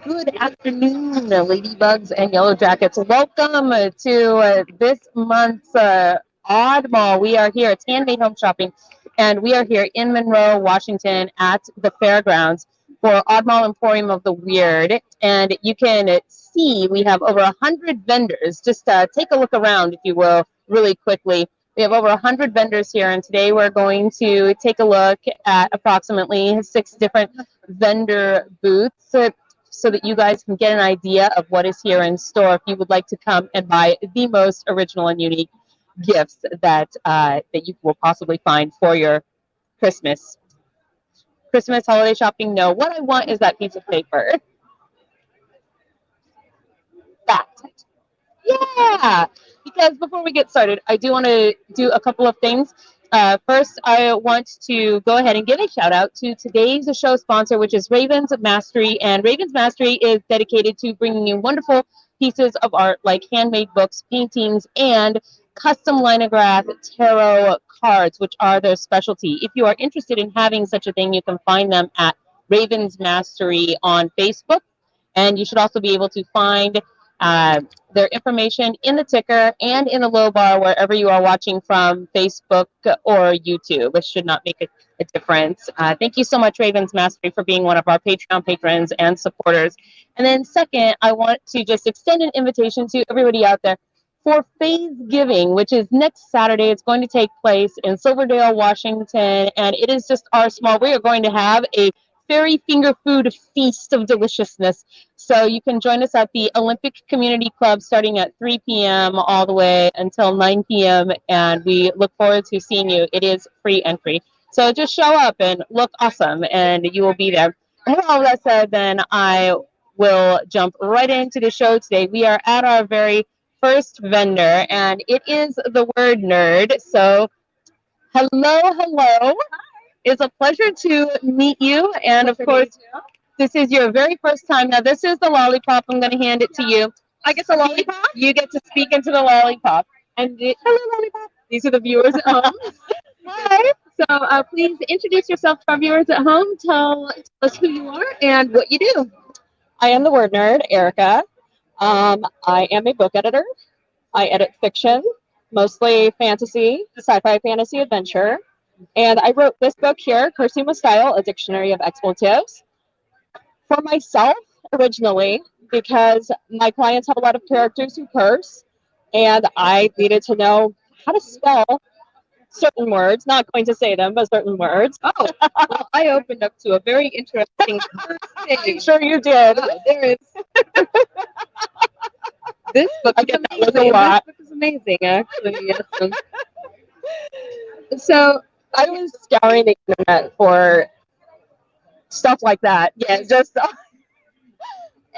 Good afternoon, ladybugs and yellow jackets. Welcome to this month's Oddmall. We are here. It's Handmade Home Shopping, and we are here in Monroe, Washington, at the fairgrounds for Oddmall Emporium of the Weird. And you can see we have over 100 vendors. Just take a look around, if you will, really quickly. We have over 100 vendors here, and today we're going to take a look at approximately 6 different vendor booths so that you guys can get an idea of what is here in store if you would like to come and buy the most original and unique gifts that you will possibly find for your Christmas holiday shopping. No, what I want is that piece of paper. That. Yeah, because before we get started, I do want to do a couple of things. First, I want to go ahead and give a shout out to today's show sponsor, which is Raven's Mastery. And Raven's Mastery is dedicated to bringing you wonderful pieces of art like handmade books, paintings, and custom linograph tarot cards, which are their specialty. If you are interested in having such a thing, you can find them at Raven's Mastery on Facebook. And you should also be able to find their information in the ticker and in the low bar wherever you are watching from Facebook or YouTube. It should not make a difference. Thank you so much, Ravens Mastery, for being one of our Patreon patrons and supporters. And then second, I want to just extend an invitation to everybody out there for Fae's Giving, which is next Saturday. It's going to take place in Silverdale, Washington, and it is just our small. We are going to have a fairy finger food feast of deliciousness. So you can join us at the Olympic Community Club starting at 3 p.m. all the way until 9 p.m. And we look forward to seeing you. It is free entry. So just show up and look awesome, and you will be there. And with all that said, then I will jump right into the show today. We are at our very first vendor, and it is the word nerd. So hello. It's a pleasure to meet you. And of course, this is your very first time. Now, this is the lollipop. I'm going to hand it to you. I get the lollipop? You get to speak into the lollipop. And hello, lollipop. These are the viewers at home. Hi. So please introduce yourself to our viewers at home. Tell us who you are and what you do. I am the word nerd, Erica. I am a book editor. I edit fiction, mostly fantasy, sci-fi, fantasy, adventure. And I wrote this book here, Cursing with Style, a dictionary of expletives, for myself originally, because my clients have a lot of characters who curse, and I needed to know how to spell certain words, not going to say them, but certain words. Oh, well, I opened up to a very interesting thing. I'm sure you did. There is. This book is amazing. This book is amazing, actually. Yes. So I was scouring the internet for stuff like that. Yeah,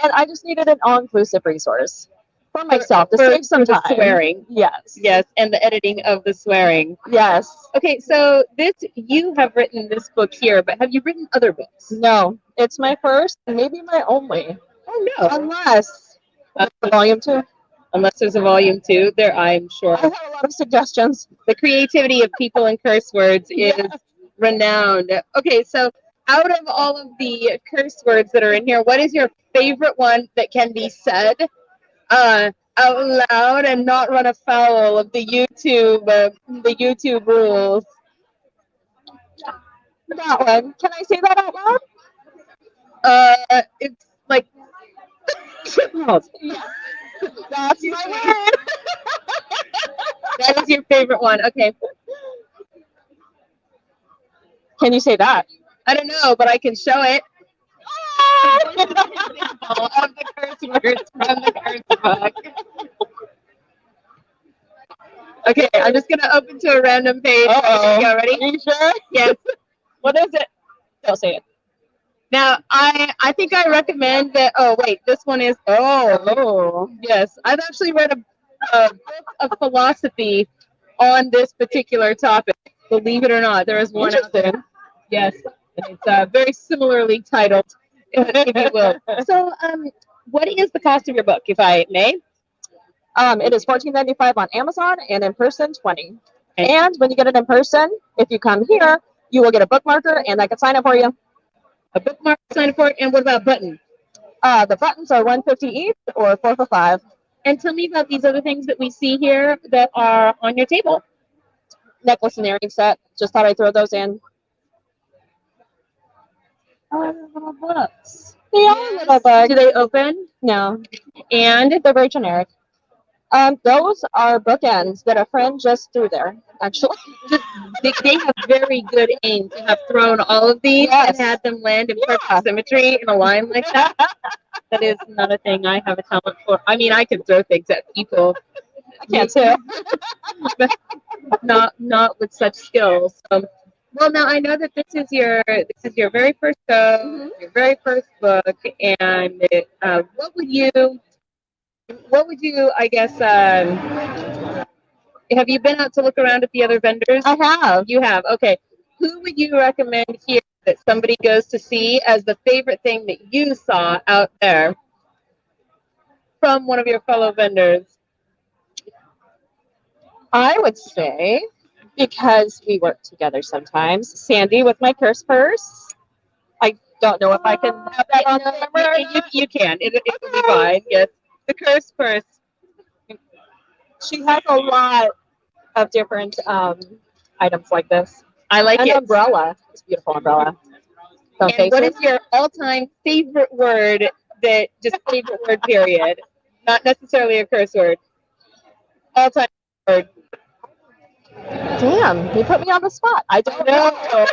and I just needed an all-inclusive resource for myself to save some time. Swearing. Yes. Yes, and the editing of the swearing. Yes. Okay, so you have written this book here, but have you written other books? No, it's my first and maybe my only. Oh, no. Unless volume 2. Unless there's a volume 2, there I'm sure. I have a lot of suggestions. The creativity of people and curse words is renowned. Okay, so out of all of the curse words that are in here, what is your favorite one that can be said out loud and not run afoul of the YouTube rules? That one. Can I say that out loud? It's like That's my word. That is your favorite one. Okay. Can you say that? I don't know, but I can show it. Of the curse words from the curse book. Okay, I'm just gonna open to a random page. Uh-oh. Ready? Are you sure? Yes. What is it? Don't say it. Now, I think I recommend that. Oh wait, this one is. Oh yes, I've actually read a book of philosophy on this particular topic. Believe it or not, there is one out there. Yes, and it's very similarly titled, if you will. So, what is the cost of your book, if I may? It is $14.95 on Amazon and in person $20. And when you get it in person, if you come here, you will get a bookmarker and I can sign it for you. A bookmark, sign it for it, and what about button? The buttons are $1.50 each, or 4 for $5. And tell me about these other things that we see here that are on your table. Necklace and earring set. Just thought I'd throw those in. Oh, they're little books. They are little books. Do they open? No. And They're very generic. Those are bookends that a friend just threw there, actually. they have very good aim to have thrown all of these and had them land in perfect symmetry in a line like that. That is not a thing I have a talent for. I mean, I can throw things at people. I can too. But not with such skills. Well, now I know that this is your very first show, your very first book, and what would you, I guess, have you been out to look around at the other vendors? I have. You have, okay. Who would you recommend here that somebody goes to see as the favorite thing that you saw out there from one of your fellow vendors? I would say, because we work together sometimes, Sandy with my curse purse. I don't know if I can have that on camera. You can. It will be fine. Yes. The curse purse. She has a lot of different items like this. I like An it. umbrella. It's a beautiful umbrella. And what is your all-time favorite word that just favorite word period? Not necessarily a curse word. All-time word. Damn, you put me on the spot. I don't know. Oh,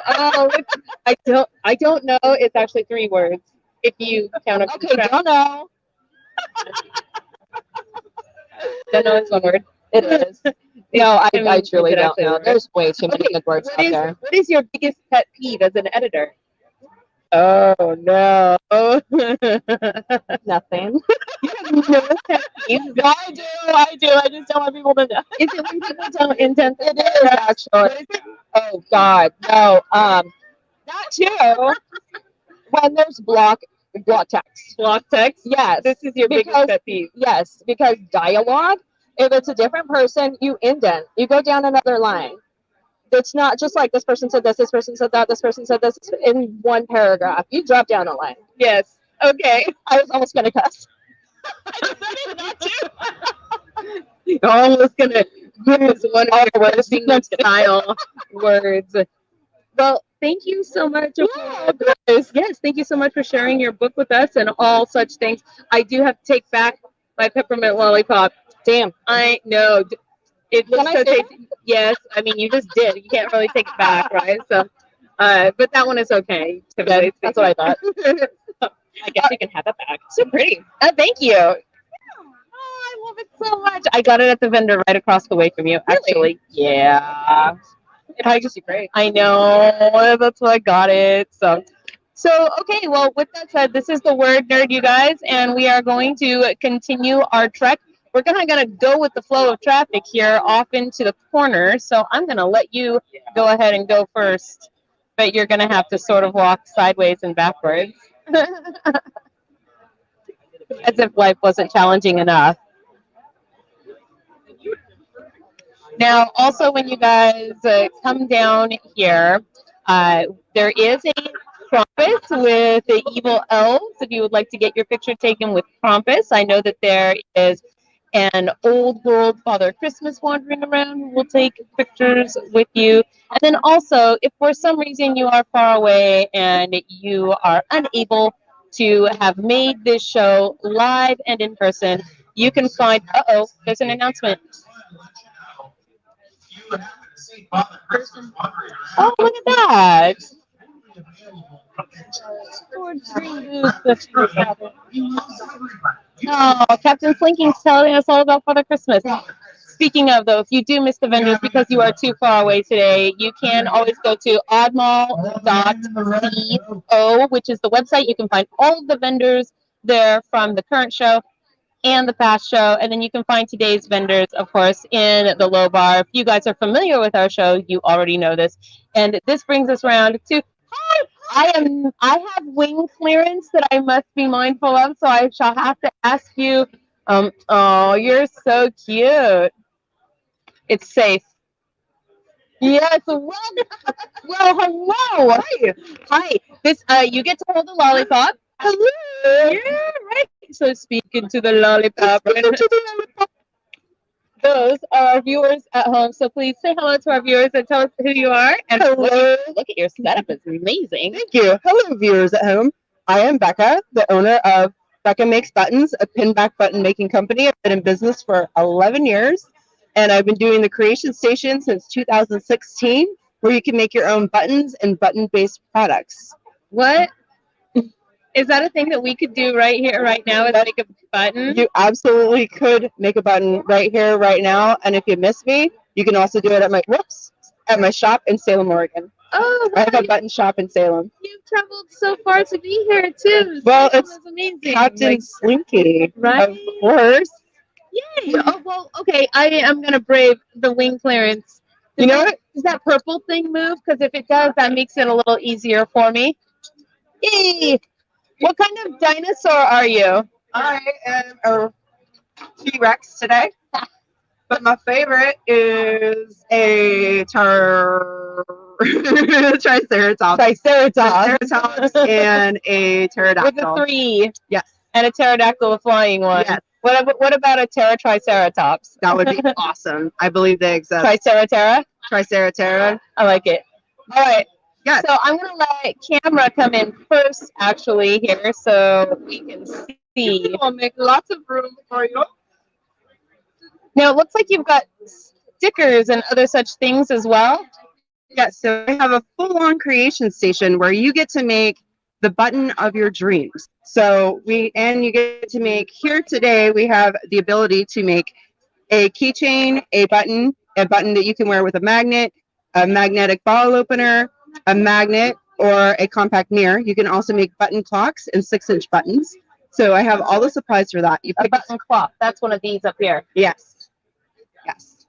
I don't know. It's actually 3 words if you count up. Okay, don't know. Don't know it's 1 word. It is. No, I truly don't know. There's way too many good words out there. What is your biggest pet peeve as an editor? Oh no. Nothing. No pet peeves? No, I do. I just don't want people to know. Is it when people don't intend? It is actually. Oh God, no. That too. When there's block text. Block text? Yes. This is your biggest pet peeve. Yes, because dialogue, if it's a different person, you indent. You go down another line. It's not just like this person said this person said that, this person said this in one paragraph. You drop down a line. Yes. Okay. I was almost going to cuss. I decided not to. You're almost going to use one of your worst style words. Well, thank you so much. Yes, thank you so much for sharing your book with us and all such things. I do have to take back my peppermint lollipop. Damn. I know. It looks so tasty. Yes, I mean, you just did. You can't really take it back, right? So, but that one is okay. Yeah, that's what I thought. I guess you can have it back. So pretty. Thank you. Oh, I love it so much. I got it at the vendor right across the way from you, actually. Really? Yeah. It probably just be great. I know. That's why I got it. So, okay. Well, with that said, this is the Word Nerd, you guys, and we are going to continue our trek. We're gonna go with the flow of traffic here off into the corner. So I'm gonna let you go ahead and go first, but you're gonna have to sort of walk sideways and backwards, as if life wasn't challenging enough. Now, also, when you guys come down here, there is a Krampus with the evil elves. If you would like to get your picture taken with Krampus, I know that there is an old world Father Christmas wandering around who will take pictures with you. And then also, if for some reason you are far away and you are unable to have made this show live and in person, you can find, there's an announcement. Oh, look at that. Oh, Captain Slinky's telling us all about Father Christmas. Speaking of, though, if you do miss the vendors because you are too far away today, you can always go to oddmall.co, which is the website. You can find all of the vendors there from the current show and the past show, and then you can find today's vendors, of course, in the low bar. If you guys are familiar with our show, you already know this. And this brings us around to, I have wing clearance that I must be mindful of, so I shall have to ask you, oh, you're so cute. It's safe. Yes, well, hello. Hi. This, you get to hold the lollipop. Hello. Yeah, So speak into the lollipop. Those are our viewers at home. So please say hello to our viewers and tell us who you are. And Hello. look at your setup. It's amazing. Thank you. Hello, viewers at home. I am Becca, the owner of Becka Makes Buttons, a pinback button making company. I've been in business for 11 years, and I've been doing the creation station since 2016, where you can make your own buttons and button-based products. What? Is that a thing that we could do right here, right now, and make a button? You absolutely could make a button right here, right now, and if you miss me, you can also do it at my shop in Salem, Oregon. Oh, I have a right. button shop in Salem. You've traveled so far to be here, too. Well, Salem it's is amazing. Captain Slinky, right? of course. Yay! Oh, well, okay. I am going to brave the wing clearance. You know what? Does that purple thing move? Because if it does, that makes it a little easier for me. Yay! What kind of dinosaur are you? I am a T-Rex today, but my favorite is a Triceratops. Triceratops and a pterodactyl. With a 3. Yes. And a pterodactyl, a flying one. Yes. What about a triceratops? That would be awesome. I believe they exist. Triceratera? Triceratera. I like it. All right. Yes. So I'm going to let camera come in first, actually, here, so we can see. I'll make lots of room for you. Now, it looks like you've got stickers and other such things as well. Yes, so I have a full-on creation station where you get to make the button of your dreams. So you get to make, here today, we have the ability to make a keychain, a button that you can wear with a magnet, a magnetic bottle opener, a magnet, or a compact mirror. You can also make button clocks and 6-inch buttons. So I have all the supplies for that. You A pick button clock. That's one of these up here. Yes. Yes.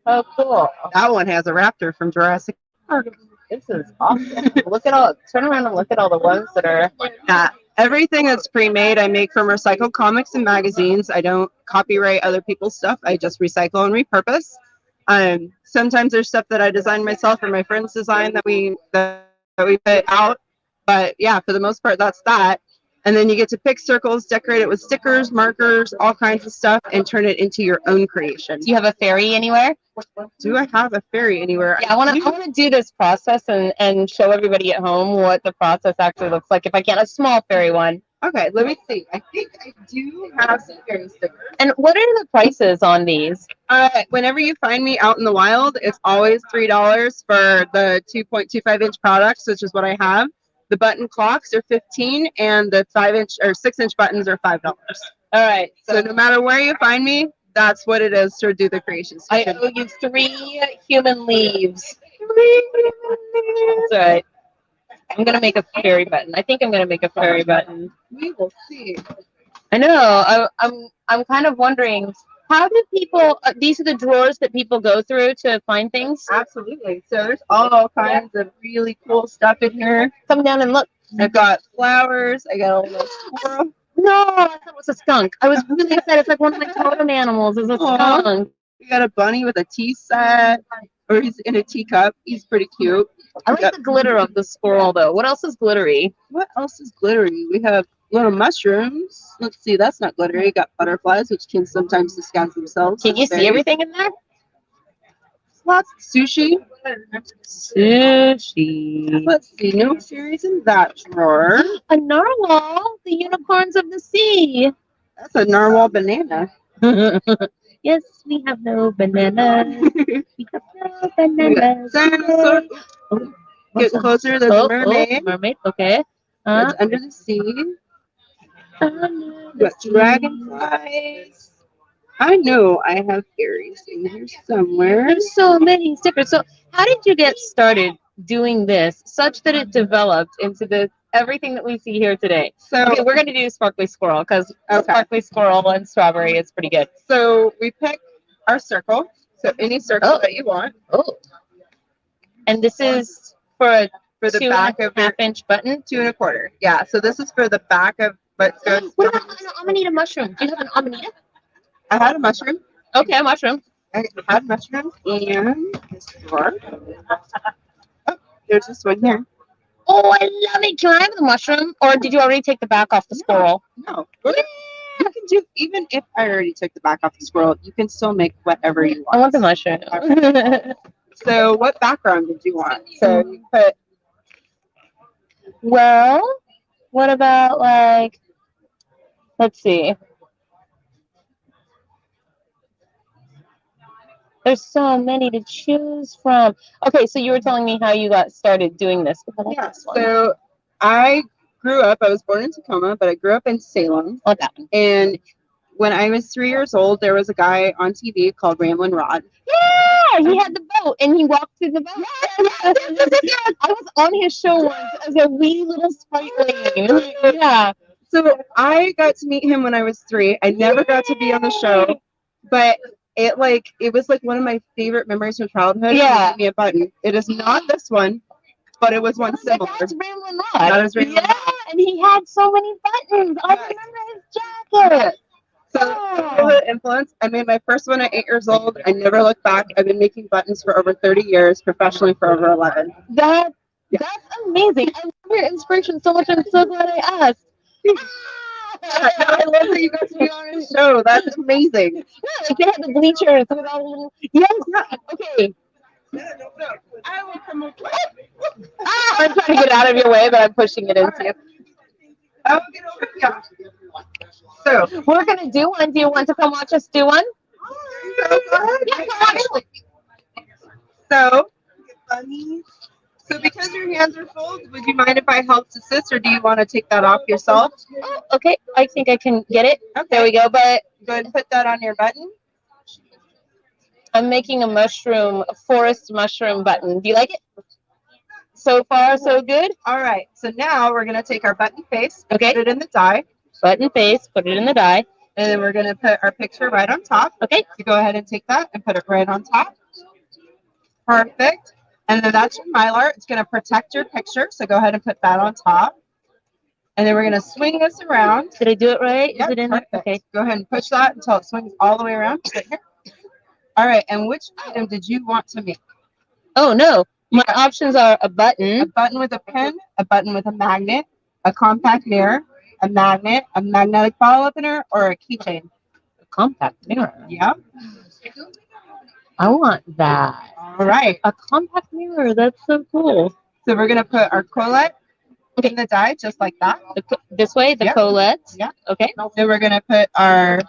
Oh, cool. That one has a raptor from Jurassic Park. This is awesome. Look at all. Turn around and look at all the ones that are. Everything that's pre-made, I make from recycled comics and magazines. I don't copyright other people's stuff. I just recycle and repurpose. Sometimes there's stuff that I design myself or my friends design that we put out. But yeah, for the most part, that's that. And then you get to pick circles, decorate it with stickers, markers, all kinds of stuff, and turn it into your own creation. Do you have a fairy anywhere? Do I have a fairy anywhere? Yeah, I want to do this process and show everybody at home what the process actually looks like. If I can, a small fairy one. Okay, let me see. I think I do have some fairy stickers. And what are the prices on these? Whenever you find me out in the wild, it's always $3 for the 2.25-inch products, which is what I have. The button clocks are $15, and the 5-inch or 6-inch buttons are $5. All right. So no matter where you find me, that's what it is to do the creations. I owe you 3 human leaves. 3 human leaves. That's right. I'm gonna make a fairy button. I think I'm gonna make a fairy button. We will see. I know. I'm kind of wondering, how do people? These are the drawers that people go through to find things. Absolutely. So there's all kinds of really cool stuff in here. Come down and look. I've got flowers. I got a little squirrel. No, I thought it was a skunk. I was really excited. It's like one of my totem animals is a skunk. We got a bunny with a tea set, or he's in a teacup. He's pretty cute. I like the glitter of the squirrel, though. What else is glittery? What else is glittery? We have little mushrooms. Let's see, that's not glittery. We got butterflies, which can sometimes disguise themselves. Can you see everything in there? Lots of sushi. Sushi. Let's see, no fairies in that drawer. A narwhal, the unicorns of the sea. That's a narwhal banana. Yes, we have no bananas. We have no bananas. Dinosaur. Get closer. There's a mermaid. Mermaid, okay. It's under the sea. We got dragonflies. I know I have fairies in here somewhere. There's so many stickers. So how did you get started doing this such that it developed into everything that we see here today? So okay, we're going to do sparkly squirrel because sparkly squirrel and strawberry is pretty good. So we pick our circle. So any circle that you want. Oh. And this is for the back of your 2.5-inch button? 2 1/4. Yeah. So this is for the back of, but what about an amanita mushroom? Do you have an amanita? I had a mushroom. Okay, a mushroom. I had mushroom and this drawer. Oh, there's this one here. Oh, I love it. Can I have the mushroom? Or did you already take the back off the squirrel? No. You can do, even if I already took the back off the squirrel, you can still make whatever you want. I want the mushroom. So what background did you want? So you put, Well, what about like, let's see. There's so many to choose from. Okay, so you were telling me how you got started doing this. yeah, so I was born in Tacoma, but I grew up in Salem. Oh, that one. And when I was 3 years old, there was a guy on TV called Ramblin' Rod. Yeah, he had the boat and he walked through the boat. Yes. I was on his show once as a wee little sprightling. Yeah. So I got to meet him when I was 3. I never got to be on the show, but it was like one of my favorite memories from childhood. Yeah. He gave me a button. It is not this one, but it was one similar. That's Ramblin' Rod. That is Ramblin' Rod. Yeah, and he had so many buttons. I remember his jacket. So the influence. I made my first one at 8 years old. I never looked back. I've been making buttons for over 30 years, professionally for over 11. That's amazing. I love your inspiration so much. I'm so glad I asked. I love that you got to be on his show. That's amazing. Yeah, like they had the bleachers with all the little. Yes. Okay. No. I will come up. I'm trying to get out of your way, but I'm pushing it into you. I will get over here. So We're gonna do one. Do you want to come watch us do one? go ahead. Yeah, come on. So because your hands are full, would you mind if I helped assist, or do you want to take that off yourself? Oh, okay. I think I can get it. Okay. There we go. But Go ahead and put that on your button. I'm making a forest mushroom button. Do you like it? So far, so good. All right. So now we're gonna take our button face, Okay. put it in the die, Button face. Put it in the die. and then we're gonna put our picture right on top. Okay. So go ahead and take that and put it right on top. Perfect. And then that's your Mylar. It's gonna protect your picture. So go ahead and put that on top. And then we're gonna swing this around. Did I do it right? Yep, Is it in there? perfect. Okay. Go ahead and push that until it swings all the way around. Sit here. All right. And which item did you want to make? Oh no. My options are a A button. button with a pin, a button with a magnet, a compact mirror, a magnet, a magnetic bottle opener, or a keychain. A compact mirror. Yeah. I want that. All right. A compact mirror. That's so cool. So we're gonna put our colette in the die just like that. This way, the Yep. colette. Yeah. Okay. Then we're gonna put our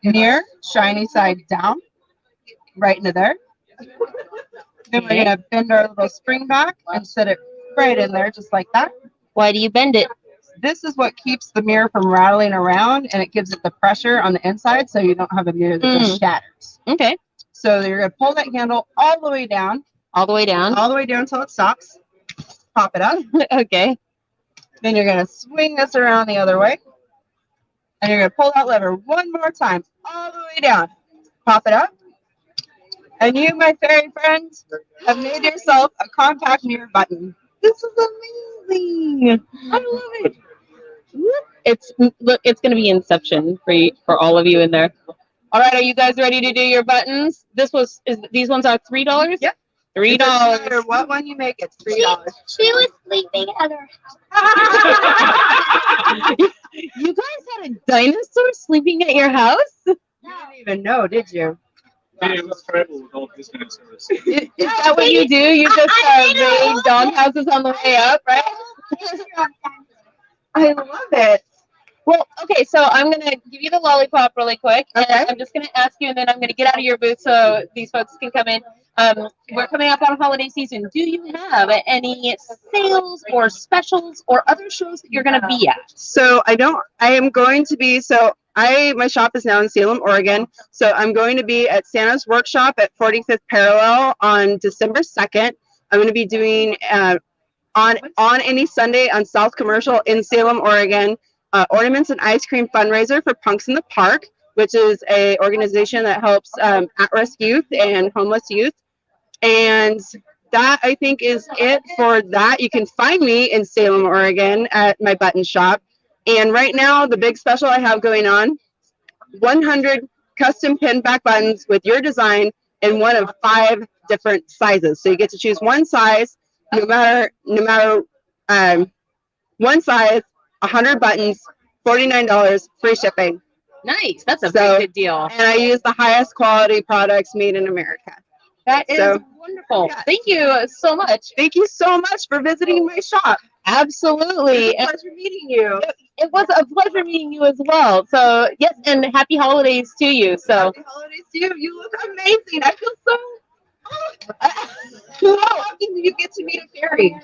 mirror shiny side down, right into there. Then we're gonna bend our little spring back and set it right in there, just like that. Why do you bend it? This is what keeps the mirror from rattling around, and it gives it the pressure on the inside, so you don't have a mirror that just shatters. Okay. So you're gonna pull that handle all the way down, All the way down. until it stops. Pop it up. Okay. Then you're gonna swing this around the other way, and you're gonna pull that lever one more time, all the way down. Pop it up. And you, my fairy friends, have made yourself a compact mirror button. This is amazing. I love it. It's gonna be Inception for all of you in there. All right, are you guys ready to do your buttons? These ones are $3. Yep. $3. It doesn't matter what one you make, it's $3. She was sleeping at her You guys had a dinosaur sleeping at your house? You didn't even know, did you? It was tribal with all disconnect service. Is that what you do? You just raid dog houses on the way up, right? I love it. Well, okay, so I'm going to give you the lollipop really quick. And Okay. I'm just going to ask you, and then I'm going to get out of your booth so these folks can come in. We're coming up on holiday season. Do you have any sales or specials or other shows that you're going to be at? So my shop is now in Salem, Oregon. So I'm going to be at Santa's Workshop at 45th Parallel on December 2nd. I'm going to be doing on any Sunday on South Commercial in Salem, Oregon, Ornaments and Ice Cream fundraiser for Punks in the Park, which is a organization that helps at-risk youth and homeless youth. And that, I think, is it for that. You can find me in Salem, Oregon at my button shop. And right now, the big special I have going on, 100 custom pin back buttons with your design in one of 5 different sizes. So you get to choose one size, no matter One size, 100 buttons, $49, free shipping. Nice. That's a So- very good deal. And I use the highest quality products made in America. That is So- wonderful. Yeah. Thank you so much. Thank you so much for visiting my shop. Absolutely. It was a pleasure meeting you. It was a pleasure meeting you as well. So yes, and happy holidays to you. So Happy holidays to you. You look amazing. I feel so. How often do you get to meet a fairy?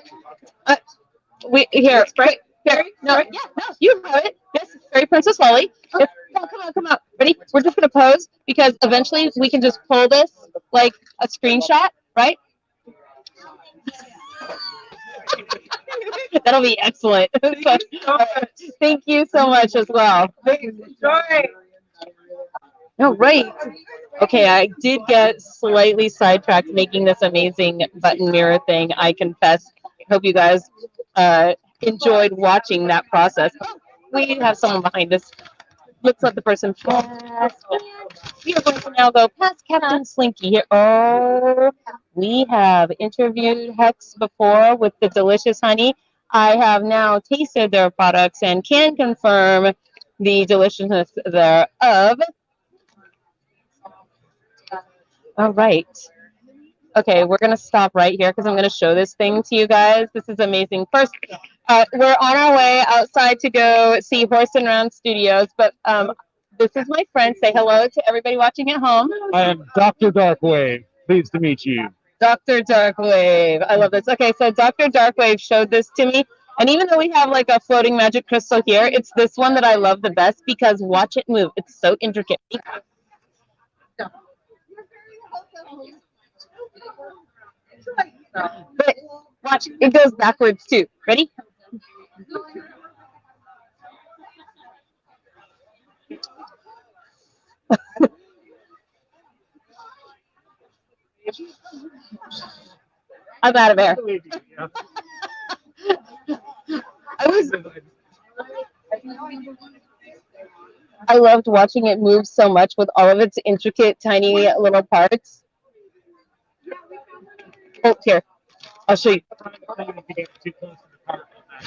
we here. Right? Fairy? No, yeah, no, you have it. Yes, Fairy Princess Holly. Yes, come on. Ready? We're just gonna pose because eventually we can just pull this like a screenshot, right? That'll be excellent. Thank you so much as well. Enjoy. Oh, right. Okay, I did get slightly sidetracked making this amazing button mirror thing, I confess. I hope you guys enjoyed watching that process. Oh, we have someone behind us. Let's let the person pass. We are going to now go past Captain Slinky here. Oh, we have interviewed Hex before with the delicious honey. I have now tasted their products and can confirm the deliciousness thereof. All right. Okay, we're going to stop right here because I'm going to show this thing to you guys. This is amazing. First, we're on our way outside to go see Horse and Round Studios, but this is my friend. Say hello to everybody watching at home. I am Dr. Darkwave. Pleased to meet you. Dr. Darkwave. I love this. Okay, so Dr. Darkwave showed this to me. And even though we have like a floating magic crystal here, it's this one that I love the best because watch it move. It's so intricate. But watch, it goes backwards too. Ready? I'm out of air. I loved watching it move so much with all of its intricate, tiny little parts. Oh, here. I'll show you.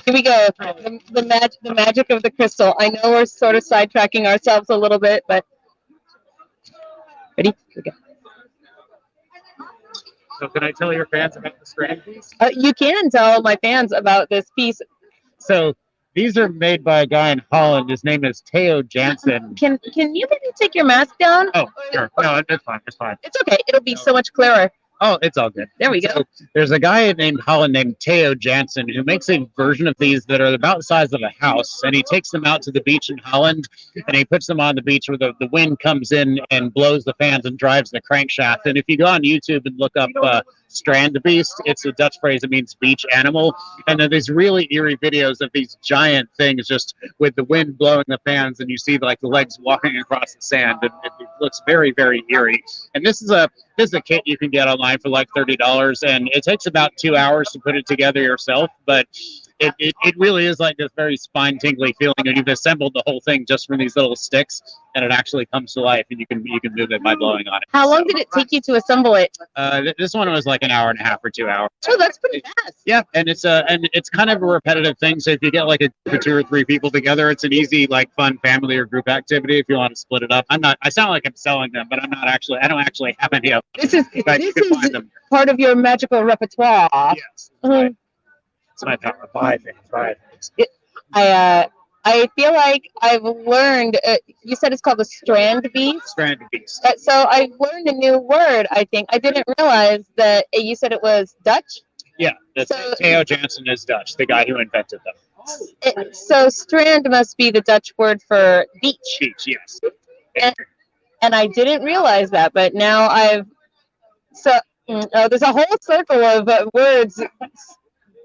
Here we go. The magic of the crystal. I know we're sort of sidetracking ourselves a little bit, but ready? Here we go. So can I tell your fans about the strand piece? You can tell my fans about this piece. So these are made by a guy in Holland. His name is Theo Jansen. Can you maybe take your mask down? Oh, sure. No, it's fine. It's fine. It's okay. It'll be so much clearer. Oh, it's all good. There we go. So, there's a guy named Holland named Theo Jansen who makes a version of these that are about the size of a house, and he takes them out to the beach in Holland, and he puts them on the beach where the wind comes in and blows the fans and drives the crankshaft. And if you go on YouTube and look up strand beast, it's a Dutch phrase that means beach animal. And then there's really eerie videos of these giant things just with the wind blowing the fans, and you see like the legs walking across the sand, and it looks very, very eerie. And this is a kit you can get online for like $30, and it takes about 2 hours to put it together yourself, but it really is like this very spine tingly feeling, and you've assembled the whole thing just from these little sticks, and it actually comes to life, and you can move it by blowing on it. How long did it take you to assemble it? This one was like an hour and a half or 2 hours. Oh, that's pretty fast. Yeah, and it's kind of a repetitive thing. So if you get like for 2 or 3 people together, it's an easy like fun family or group activity. If you want to split it up, I sound like I'm selling them, but I don't actually have any of them. This is part of your magical repertoire. Yes. Right. It's my power. Buy things. I feel like I've learned. You said it's called the strand beast. Strand beast. So I've learned a new word. I think I didn't realize that you said it was Dutch. Yeah, Theo Jansen is Dutch, the guy who invented them. So strand must be the Dutch word for beach. Beach, yes. And I didn't realize that, but now there's a whole circle of words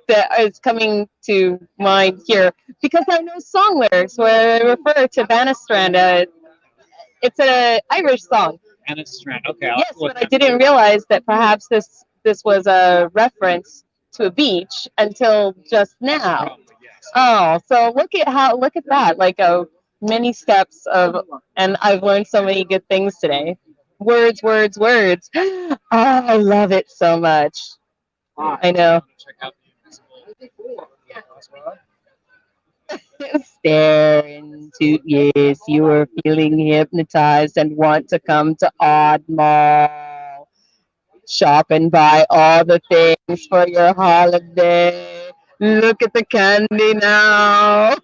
that is coming to mind here because I know song lyrics where they refer to Bannistrand. It's an Irish song. Bannistrand. Okay. Yes, but I didn't realize that perhaps this was a reference to a beach until just now. Probably, yes. Oh, so look at that, like many steps and I've learned so many good things today. Words. Oh, I love it so much. I know. Stare into, yes, you are feeling hypnotized and want to come to Oddmall. Shop and buy all the things for your holiday. Look at the candy now.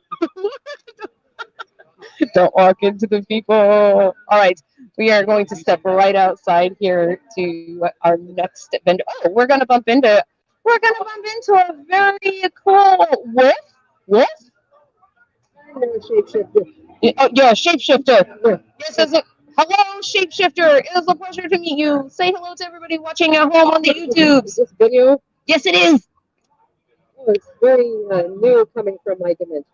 Don't walk into the people. All right, we are going to step right outside here to our next vendor. Oh, we're gonna bump into a very cool wolf. Wolf? Oh, you're a shapeshifter. Yes, hello, shapeshifter. It is a pleasure to meet you. Say hello to everybody watching at home on the YouTubes. This video, Yes, it is. it's very new coming from my dimension.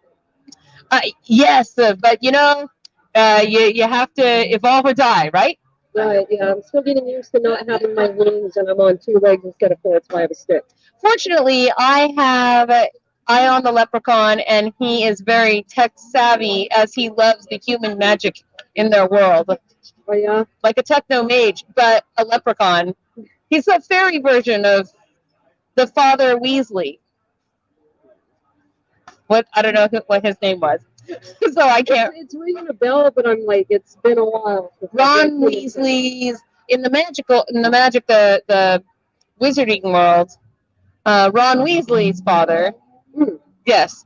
Yes, but you have to evolve or die, right? Right, yeah, I'm still getting used to not having my wings and I'm on 2 legs instead of 4, that's why I have a stick. Fortunately, I have Ion the Leprechaun, and he is very tech savvy as he loves the human magic in their world. Oh, yeah? Like a techno mage, but a leprechaun. He's a fairy version of the Father Weasley. I don't know what his name was, so I can't. It's ringing a bell, but I'm like, it's been a while. Ron Weasley's in the the wizarding world. Ron Weasley's father. Yes.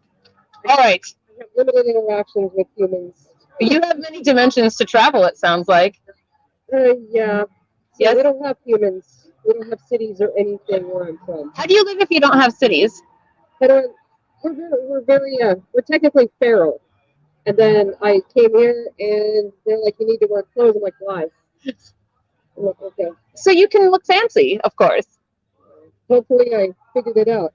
All right. I have limited interactions with humans. You have many dimensions to travel, it sounds like. Yeah. So Yes. we don't have humans. We don't have cities or anything where I'm from. How do you live if you don't have cities? We're technically feral. And then I came here and they're like, you need to wear clothes. I'm like, why? I'm like, okay. So you can look fancy, of course. Hopefully I figured it out.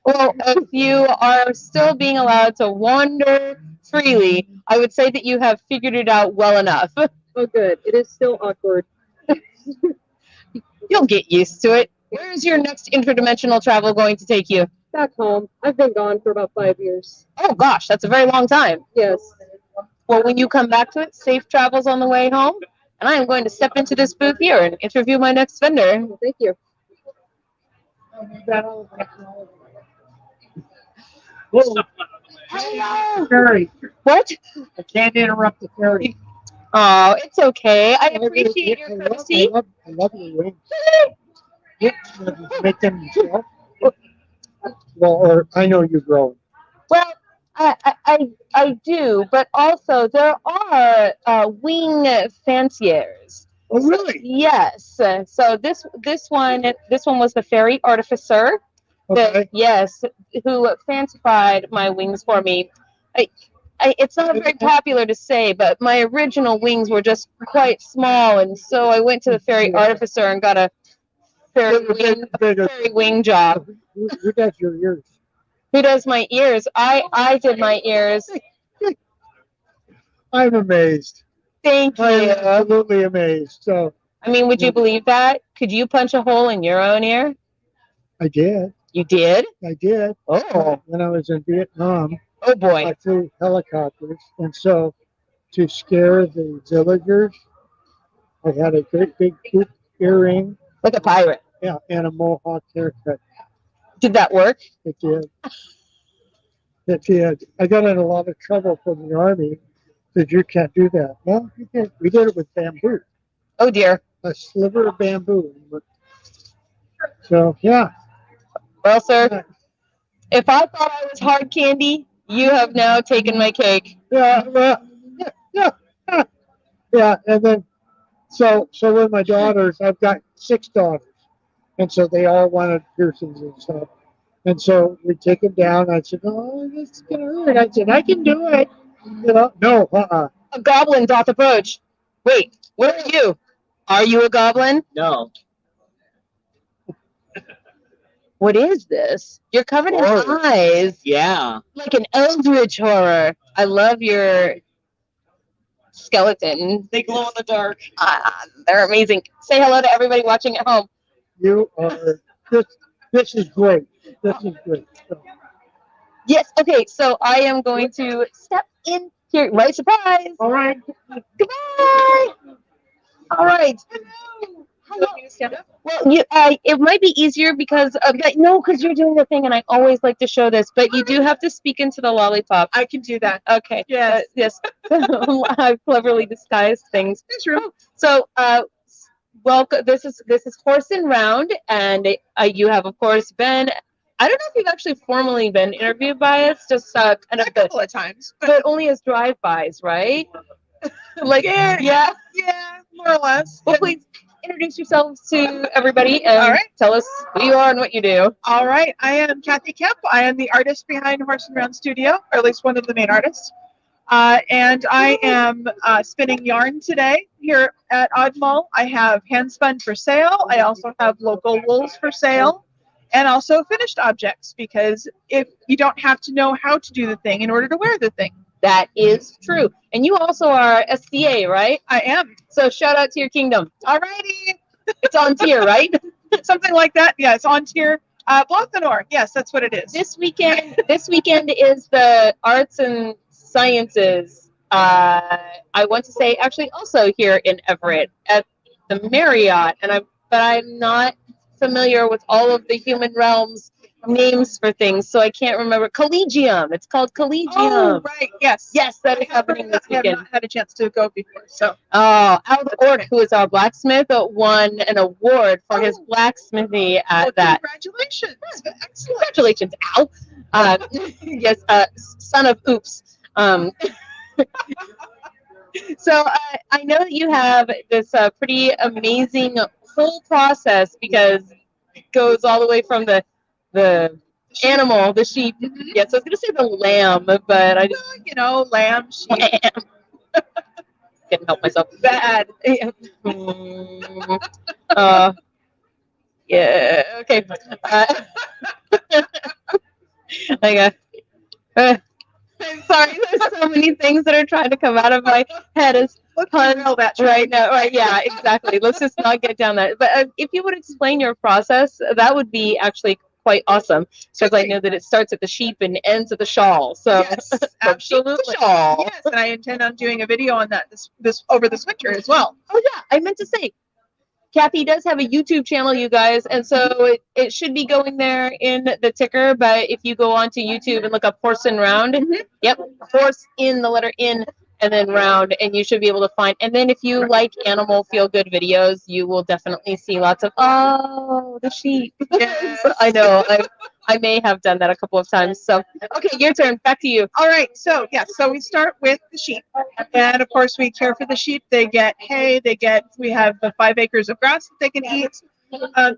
Well, if you are still being allowed to wander freely, I would say that you have figured it out well enough. Oh, good. It is still awkward. You'll get used to it. Where is your next interdimensional travel going to take you? Back home. I've been gone for about 5 years. Oh gosh, that's a very long time. Yes. Well, when you come back to it, safe travels on the way home. And I am going to step into this booth here and interview my next vendor. Thank you. Hello. Fairy. What? I can't interrupt the fairy. Oh, it's okay. I appreciate your courtesy. I love your wings. You make them yourself? Well, or I know you grow. Well, I do, but also there are wing fanciers. Oh, really? Yes. So this one was the fairy artificer. Okay. Yes, who fancified my wings for me. It's not very popular to say, but my original wings were just quite small, and so I went to the fairy artificer and got a fairy wing job. Who does your ears? Who does my ears? I did my ears. I'm amazed. Thank you. I'm absolutely amazed. So I mean, would you believe that? Could you punch a hole in your own ear? I did. You did? I did. Oh. When I was in Vietnam, Oh boy. I flew helicopters, and so to scare the villagers, I had a great big hoop earring. Like a pirate. Yeah, and a mohawk haircut. Did that work? It did. It did. I got in a lot of trouble from the army because you can't do that. Well, you can. We did it with bamboo. Oh dear. A sliver of bamboo. So yeah. Well, sir, if I thought I was hard candy, you have now taken my cake. Yeah. Well, yeah. Yeah. And then, so with my daughters, I've got 6 daughters, and so they all wanted piercings and stuff. And so we take them down. I said, "Oh, this is gonna hurt." I said, "I can do it." You know, no, A goblin doth approach. Wait, where are you? Are you a goblin? No. What is this? You're covered in Horror. eyes, Yeah. like an eldritch horror. I love your skeleton. They glow in the dark. They're amazing. Say hello to everybody watching at home. you are. This is great. This is great. So, Yes. Okay. So I am going to step in here. Right. Surprise. all right. Goodbye. All right. You want me to stand up? Well, it might be easier because because you're doing the thing, and I always like to show this, but you do have to speak into the lollipop. I can do that. Okay. Yes. Yes. I've cleverly disguised things. Thanks, Ruben. So, welcome. This is Horse and Round, and you have, of course, been. I don't know if you've actually formally been interviewed by us, just kind A of couple of times. but only as drive-bys, right? Yeah, more or less. Well, please introduce yourselves to everybody and All right. tell us who you are and what you do. All right. I am Kathy Kemp. I am the artist behind Horse and Round Studio, or at least one of the main artists. And I am spinning yarn today here at Oddmall. I have hand spun for sale. I also have local wools for sale, and also finished objects, because if you don't have to know how to do the thing in order to wear the thing. That is true. And you also are SCA, right? I am. So shout out to your kingdom. Alrighty. It's on tier, right? Something like that. Yeah, it's on tier. Blancanor. Yes, that's what it is. This weekend is the arts and sciences. I want to say actually also here in Everett at the Marriott, but I'm not familiar with all of the human realms names for things, so I can't remember. Collegium. It's called Collegium. Oh, right. Yes. Yes, that is happening this I have weekend. not had a chance to go before, so. Oh, Al Ork, who is our blacksmith, won an award for his blacksmithy at Well, that. Congratulations. Excellent. Congratulations, Al. Yes, son of Oops. So I know that you have this pretty amazing whole process, because it goes all the way from the animal, the sheep. Yes, I was going to say the lamb, but I just Well, you know, lamb, sheep. couldn't help myself. Bad. Yeah. Okay. I'm sorry. There's so many things that are trying to come out of my head as Let's puns derail that right now. Right? Yeah. Exactly. Let's just not get down that. But if you would explain your process, that would be actually quite awesome, because I know that it starts at the sheep and ends at the shawl. So Yes, from sheep to absolutely. shawl. Yes, and I intend on doing a video on that this over this winter as well. Oh yeah, I meant to say, Kathy does have a YouTube channel, you guys, and so it should be going there in the ticker. But if you go onto YouTube and look up Horse and Round, yep, horse in the letter in and then round, and you should be able to find. And then if you like animal feel good videos, you will definitely see lots of the sheep. Yes. I know. I may have done that a couple of times. So okay, your turn. Back to you. All right, so so we start with the sheep, and of course we care for the sheep. They get hay. We have the 5 acres of grass that they can eat,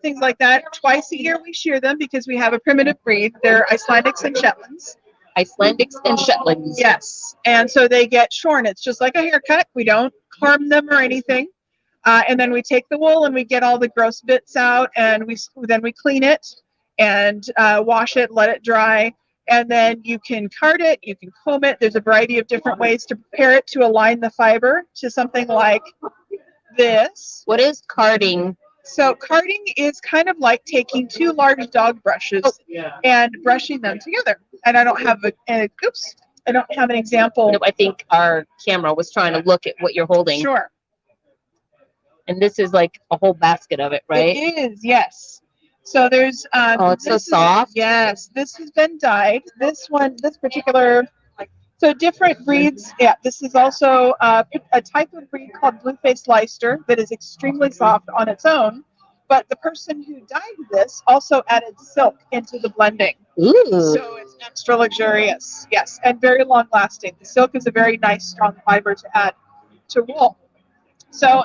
things like that. Twice a year we shear them, because we have a primitive breed. They're Icelandics and Shetlands. Icelandics and Shetlands. Yes, and so they get shorn. It's just like a haircut. We don't harm them or anything. And then we take the wool and we get all the gross bits out, and then we clean it and wash it, let it dry, and then you can card it, you can comb it. There's a variety of different ways to prepare it to align the fiber to something like this. What is carding? So carding is kind of like taking 2 large dog brushes and brushing them together. And I don't have I don't have an example. Nope, I think our camera was trying to look at what you're holding. Sure. And this is like a whole basket of it, right? It is, yes. So there's it's so soft. Yes, this has been dyed. This particular, so different breeds. Yeah, this is also a type of breed called blue-faced Leicester that is extremely soft on its own. But the person who dyed this also added silk into the blending. Ooh. So it's extra luxurious. Yes, and very long-lasting. The silk is a very nice, strong fiber to add to wool. So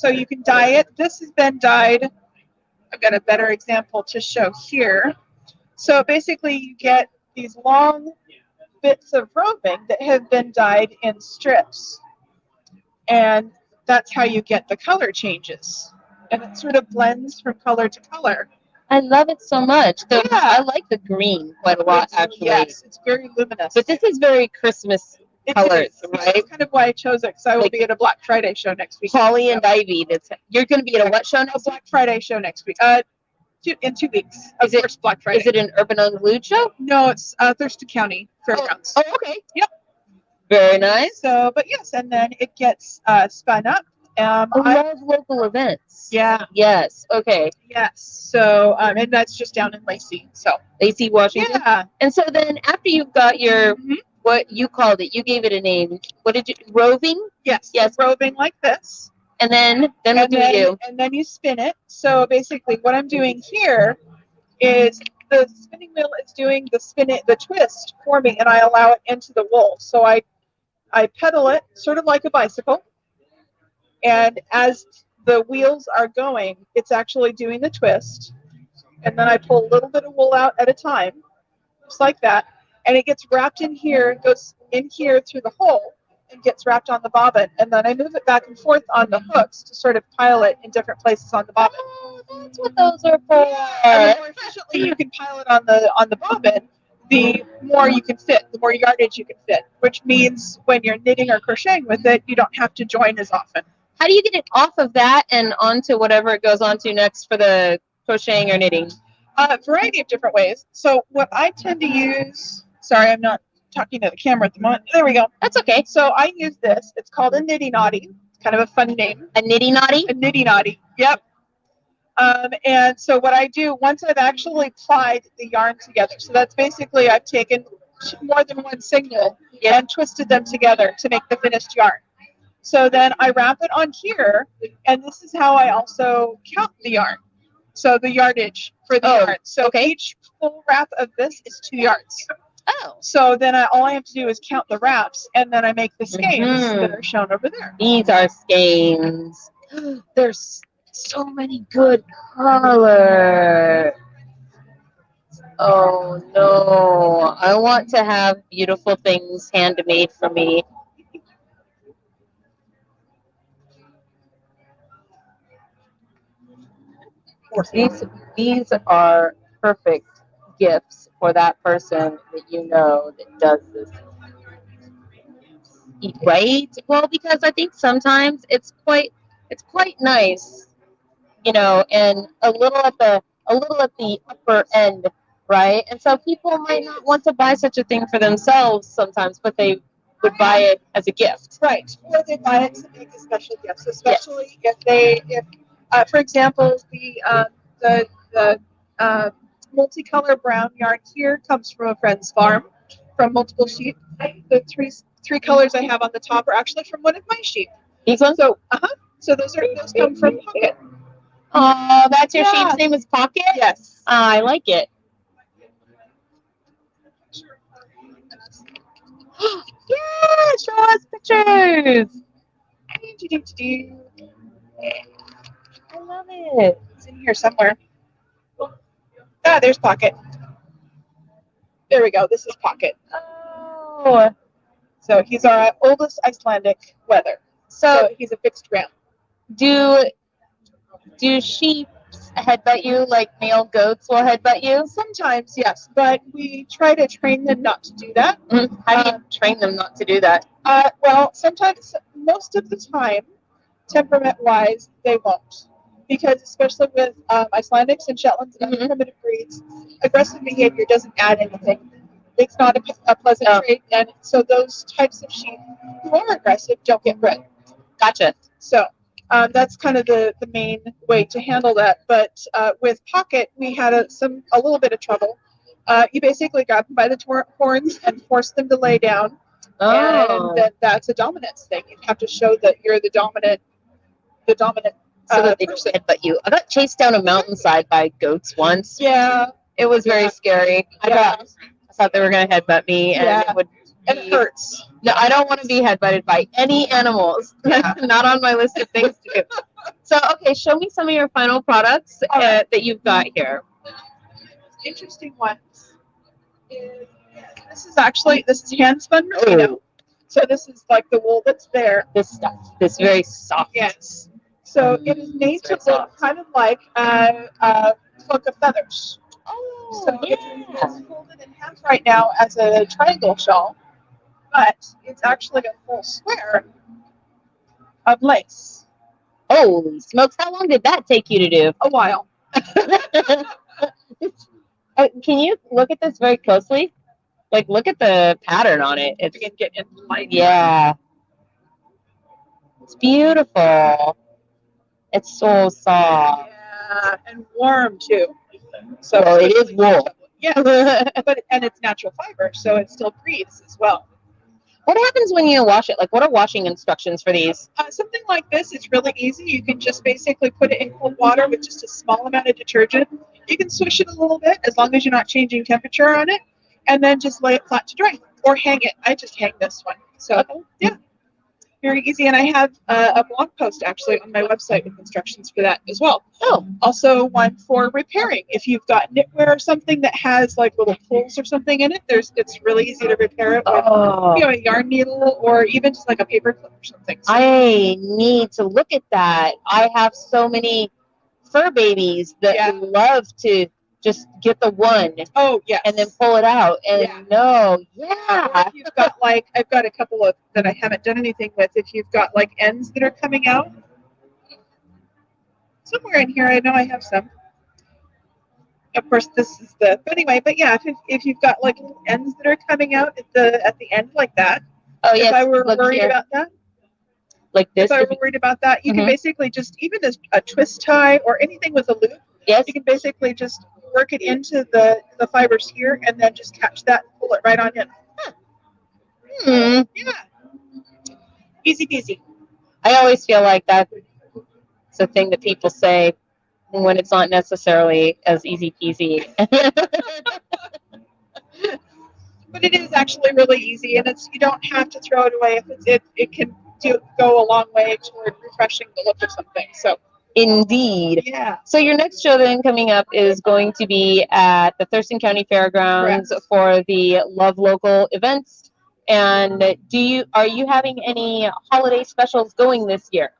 you can dye it. This has been dyed. I've got a better example to show here. So basically you get these long bits of roving that have been dyed in strips. And that's how you get the color changes. And it sort of blends from color to color. I love it so much. Yeah. I like the green quite a lot, actually. Yes, it's very luminous. But this is very Christmas colors, right? That's kind of why I chose it, because I will be at a Black Friday show next week. Holly and Ivy. You're going to be at a what show next week? Black Friday show next week. In 2 weeks. Of course, Black Friday. Is it an Urban Unglued show? No, it's Thurston County Fairgrounds. Oh, okay. Yep. Very nice. So, but yes, and then it gets spun up, I love local events. Yeah. Yes. Okay. Yes. So, and that's just down in Lacey. So, Lacey, Washington. yeah. And so then after you've got your, Mhm. what you called it, you gave it a name. What did you, roving? Yes. Yes. Roving like this. And then what do you do? And then you spin it. So basically what I'm doing here is the spinning wheel is doing the twist for me, and I allow it into the wool. So I pedal it sort of like a bicycle, and as the wheels are going, it's actually doing the twist, and then I pull a little bit of wool out at a time, just like that, and it gets wrapped in here, goes in here through the hole, and gets wrapped on the bobbin, and then I move it back and forth on the hooks to sort of pile it in different places on the bobbin. Oh, that's what those are for. And the more efficiently you can pile it on the bobbin, the more you can fit, the more yardage you can fit, which means when you're knitting or crocheting with it, you don't have to join as often. How do you get it off of that and onto whatever it goes onto next for the crocheting or knitting? A variety of different ways. So what I tend to use, sorry, I'm not talking to the camera at the moment. There we go. That's okay. So I use this. It's called a nitty knotty. It's kind of a fun name. A nitty knotty? A nitty knotty. Yep. And so what I do, once I've actually plied the yarn together, so that's basically I've taken more than one single and twisted them together to make the finished yarn. So then I wrap it on here, and this is how I also count the yarn. So the yardage for the yarn. So each full wrap of this is 2 yards. Oh. So then all I have to do is count the wraps, and then I make the skeins that are shown over there. These are skeins. There's so many good colors. Oh no. I want to have beautiful things handmade for me. These are perfect gifts for that person that you know that does this. Right? Well, because I think sometimes it's quite nice, you know, and a little at the upper end, right? And so people might not want to buy such a thing for themselves sometimes, but they would buy it as a gift. Right. Or they buy it to make a special gift, especially if for example, the multicolor brown yarn here comes from a friend's farm from multiple sheep. The three colors I have on the top are actually from one of my sheep. These ones? So so those come from Pocket. Oh, that's your sheep's name is Pocket? Yes. I like it. Yeah, show us pictures. I love it. It's in here somewhere. Ah, there's Pocket. There we go. This is Pocket. Oh. So he's our oldest Icelandic wether. So he's a fixed ground. Do sheep headbutt you like male goats will headbutt you? Sometimes, yes, but we try to train them not to do that. How do you train them not to do that? Well, sometimes, most of the time, temperament-wise, they won't. Because especially with Icelandics and Shetlands and other primitive breeds, aggressive behavior doesn't add anything. It's not a pleasant trait, and so those types of sheep who are aggressive don't get bred. Gotcha. So that's kind of the main way to handle that. But with Pocket, we had a little bit of trouble. You basically grab them by the horns and force them to lay down. Oh. And that's a dominance thing. You have to show that you're the dominant. So that they don't headbutt you. I got chased down a mountainside by goats once. Yeah. It was very scary. I thought they were going to headbutt me, and it would. And it hurts. No, I don't want to be headbutted by any animals. Not on my list of things to do. So, okay, show me some of your final products that you've got here. Interesting ones. This is hand spun merino. So this is like the wool that's there. This stuff. This very soft. Yes. So it is made to look kind of like a cloak of feathers. Oh, so it's folded in half right now as a triangle shawl, but it's actually a full square of lace. Holy smokes, how long did that take you to do? A while. Can you look at this very closely? Like, look at the pattern on it. It's get in light. Yeah. It's beautiful. It's so soft. Yeah, and warm too. So Well, it is wool. Yeah, but and it's natural fiber, so it still breathes as well. What happens when you wash it? Like, what are washing instructions for these? Something like this is really easy. You can just basically put it in cold water with just a small amount of detergent. You can swish it a little bit as long as you're not changing temperature on it, and then just lay it flat to dry or hang it. I just hang this one. So yeah, very easy. And I have a blog post actually on my website with instructions for that as well. Oh, Also one for repairing. If you've got knitwear or something that has like little pulls or something in it, it's really easy to repair it with a yarn needle or even just like a paper clip or something. So, I need to look at that. I have so many fur babies that love to just get the one oh yes, and then pull it out. And Or if you've got like I've got a couple of that I haven't done anything with. If you've got like ends that are coming out somewhere in here, I know I have some. Of course, this is but anyway. But yeah, if you've got like ends that are coming out at the end like that. Oh yes. If I were worried about that. Like this. If I were worried about that, you can basically just even a twist tie or anything with a loop. Yes. You can basically just work it into the fibers here and then just catch that and pull it right on in. Yeah. Easy peasy. I always feel like that's a thing that people say when it's not necessarily as easy peasy. But it is actually really easy, and you don't have to throw it away. If it can go a long way toward refreshing the look of something. So. Indeed. Yeah. So your next show then coming up is going to be at the Thurston County Fairgrounds for the Love Local events. And are you having any holiday specials going this year?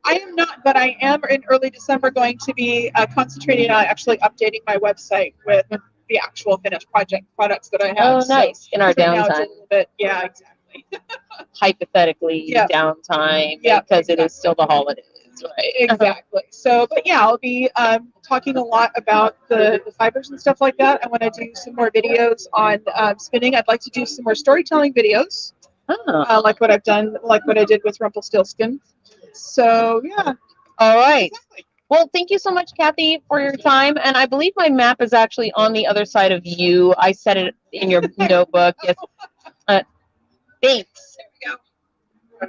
I am not, but I am in early December going to be concentrating on actually updating my website with the actual finished products that I have. Oh, nice. So, in our downtime. Yeah, exactly. Hypothetically, downtime, because it is still the holidays. Right. Exactly. So, but yeah, I'll be talking a lot about the fibers and stuff like that. I want to do some more videos on spinning. I'd like to do some more storytelling videos, like what I've done, like what I did with Rumpelstiltskin. So, yeah. All right. Exactly. Well, thank you so much, Kathy, for your time. And I believe my map is actually on the other side of you. I set it in your notebook. Yes. Thanks. There we go.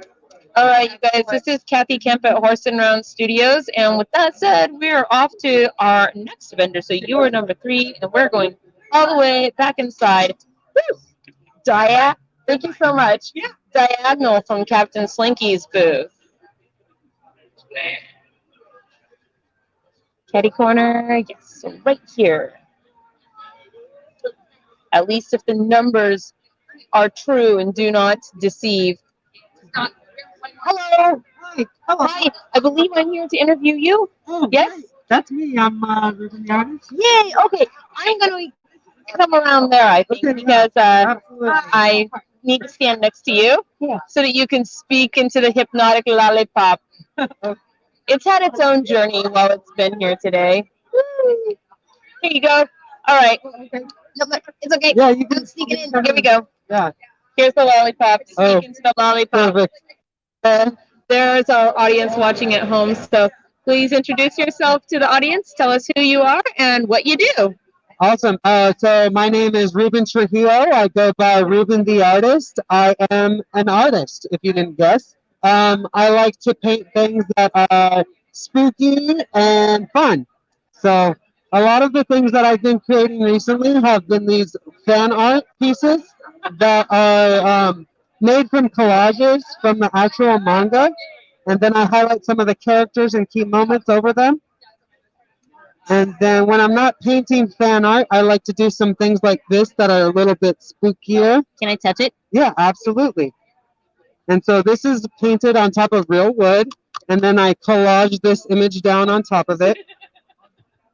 All right, you guys, this is Kathy Kemp at Horse and Round Studios. And with that said, we are off to our next vendor. So you are number 3, and we're going all the way back inside. Woo! Thank you so much. Yeah. Diagonal from Captain Slinky's booth. Caddy corner, yes, so right here. At least if the numbers are true and do not deceive. Hello. Hi. Hello. Hi. I believe I'm here to interview you. Oh, yes? Great. That's me. I'm Ruben the Artist. Yay. Okay. I'm going to come around there, I think, because I need to stand next to you so that you can speak into the hypnotic lollipop. It's had its own journey while it's been here today. Woo. Here you go. All right. Okay. No, it's okay. Yeah, you can sneak it in. Here we go. Yeah. Here's the lollipop. Speak into the lollipop. Perfect. There's our audience watching at home. So please introduce yourself to the audience. Tell us who you are and what you do. Awesome. So my name is Ruben Trujillo. I go by Ruben the Artist. I am an artist, if you didn't guess. I like to paint things that are spooky and fun. So a lot of the things that I've been creating recently have been these fan art pieces that are made from collages from the actual manga. And then I highlight some of the characters and key moments over them. And then when I'm not painting fan art, I like to do some things like this that are a little bit spookier. Can I touch it? Yeah, absolutely. And so this is painted on top of real wood, and then I collage this image down on top of it.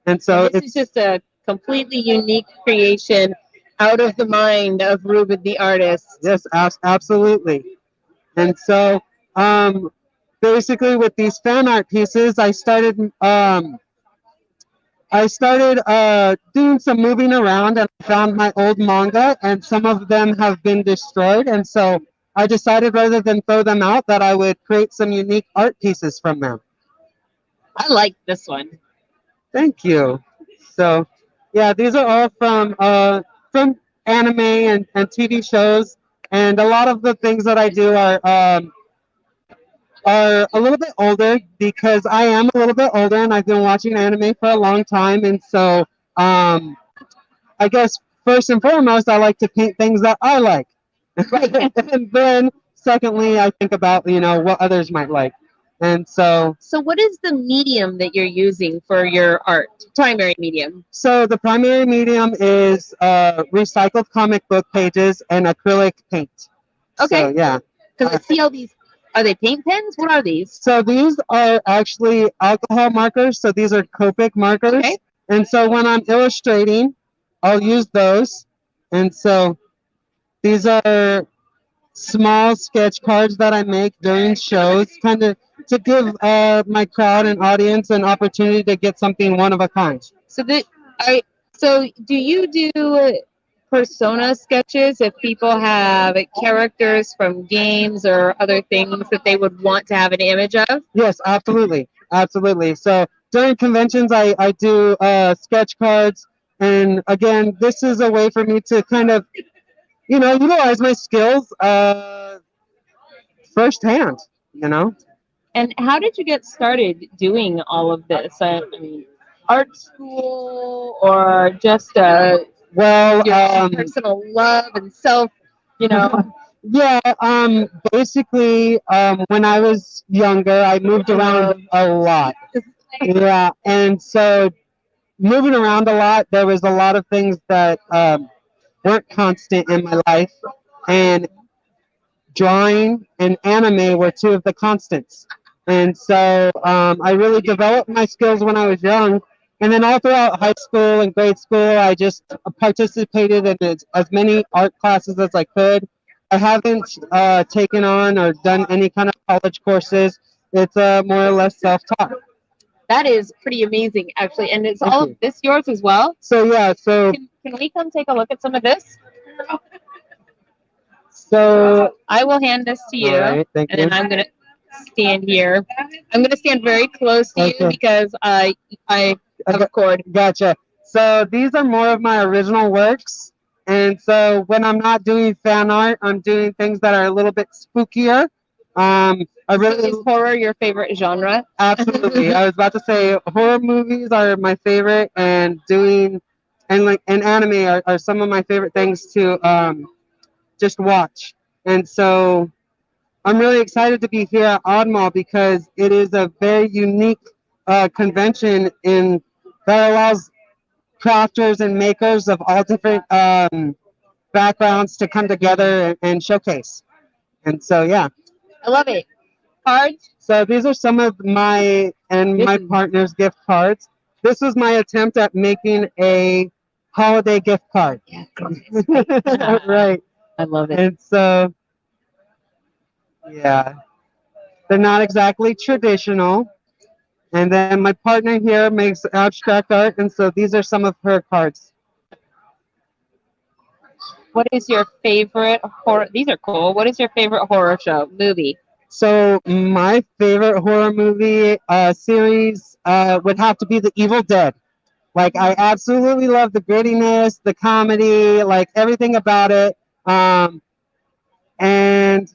And so this is just a completely unique creation out of the mind of Ruben the Artist. Yes, absolutely. And so basically with these fan art pieces, I started doing some moving around, and I found my old manga, and some of them have been destroyed. And so I decided rather than throw them out that I would create some unique art pieces from them. I like this one. Thank you. So, yeah, these are all from anime and TV shows, and a lot of the things that I do are a little bit older because I am a little bit older and I've been watching anime for a long time, and so I guess first and foremost, I like to paint things that I like, and then secondly, I think about what others might like, and so. So what is the medium that you're using for your art? Primary medium. So the primary medium is recycled comic book pages and acrylic paint. Okay. So, yeah. Because I see all these. Are they paint pens? What are these? So these are actually alcohol markers. So these are Copic markers. Okay. And so when I'm illustrating, I'll use those. And so these are small sketch cards that I make during shows, kind of to give my crowd and audience an opportunity to get something one of a kind. So so do you do persona sketches if people have characters from games or other things that they would want to have an image of? Yes, absolutely. Absolutely. So during conventions, I do sketch cards. And again, this is a way for me to kind of, utilize my skills firsthand, And how did you get started doing all of this? I mean, art school or just Well, your personal love and self, yeah, basically, when I was younger, I moved around a lot. Yeah, and so moving around a lot, there was a lot of things that weren't constant in my life, and drawing and anime were two of the constants. And so I really developed my skills when I was young. And then all throughout high school and grade school, I just participated in as many art classes as I could. I haven't taken on or done any kind of college courses. It's more or less self-taught. That is pretty amazing, actually. And it's Thank all you. this yours as well? So yeah, Can we come take a look at some of this? so I will hand this to you, all right, thank and you. then I'm going to stand here. I'm going to stand very close to you Okay. because I have a cord. Gotcha. So these are more of my original works. And so when I'm not doing fan art, I'm doing things that are a little bit spookier. I really Is horror your favorite genre? absolutely. I was about to say horror movies are my favorite, and anime are some of my favorite things to just watch. And so I'm really excited to be here at Oddmall because it is a very unique convention that allows crafters and makers of all different backgrounds to come together and showcase. And so, yeah. I love it. Cards? So these are some of my partner's gift cards. This was my attempt at making a holiday gift card. Yeah. Right. I love it. And so, yeah, they're not exactly traditional. And then my partner here makes abstract art, and so these are some of her cards. What is your favorite horror? These are cool. What is your favorite horror show, movie? So my favorite horror movie series would have to be The Evil Dead. Like, I absolutely love the grittiness, the comedy, like everything about it. And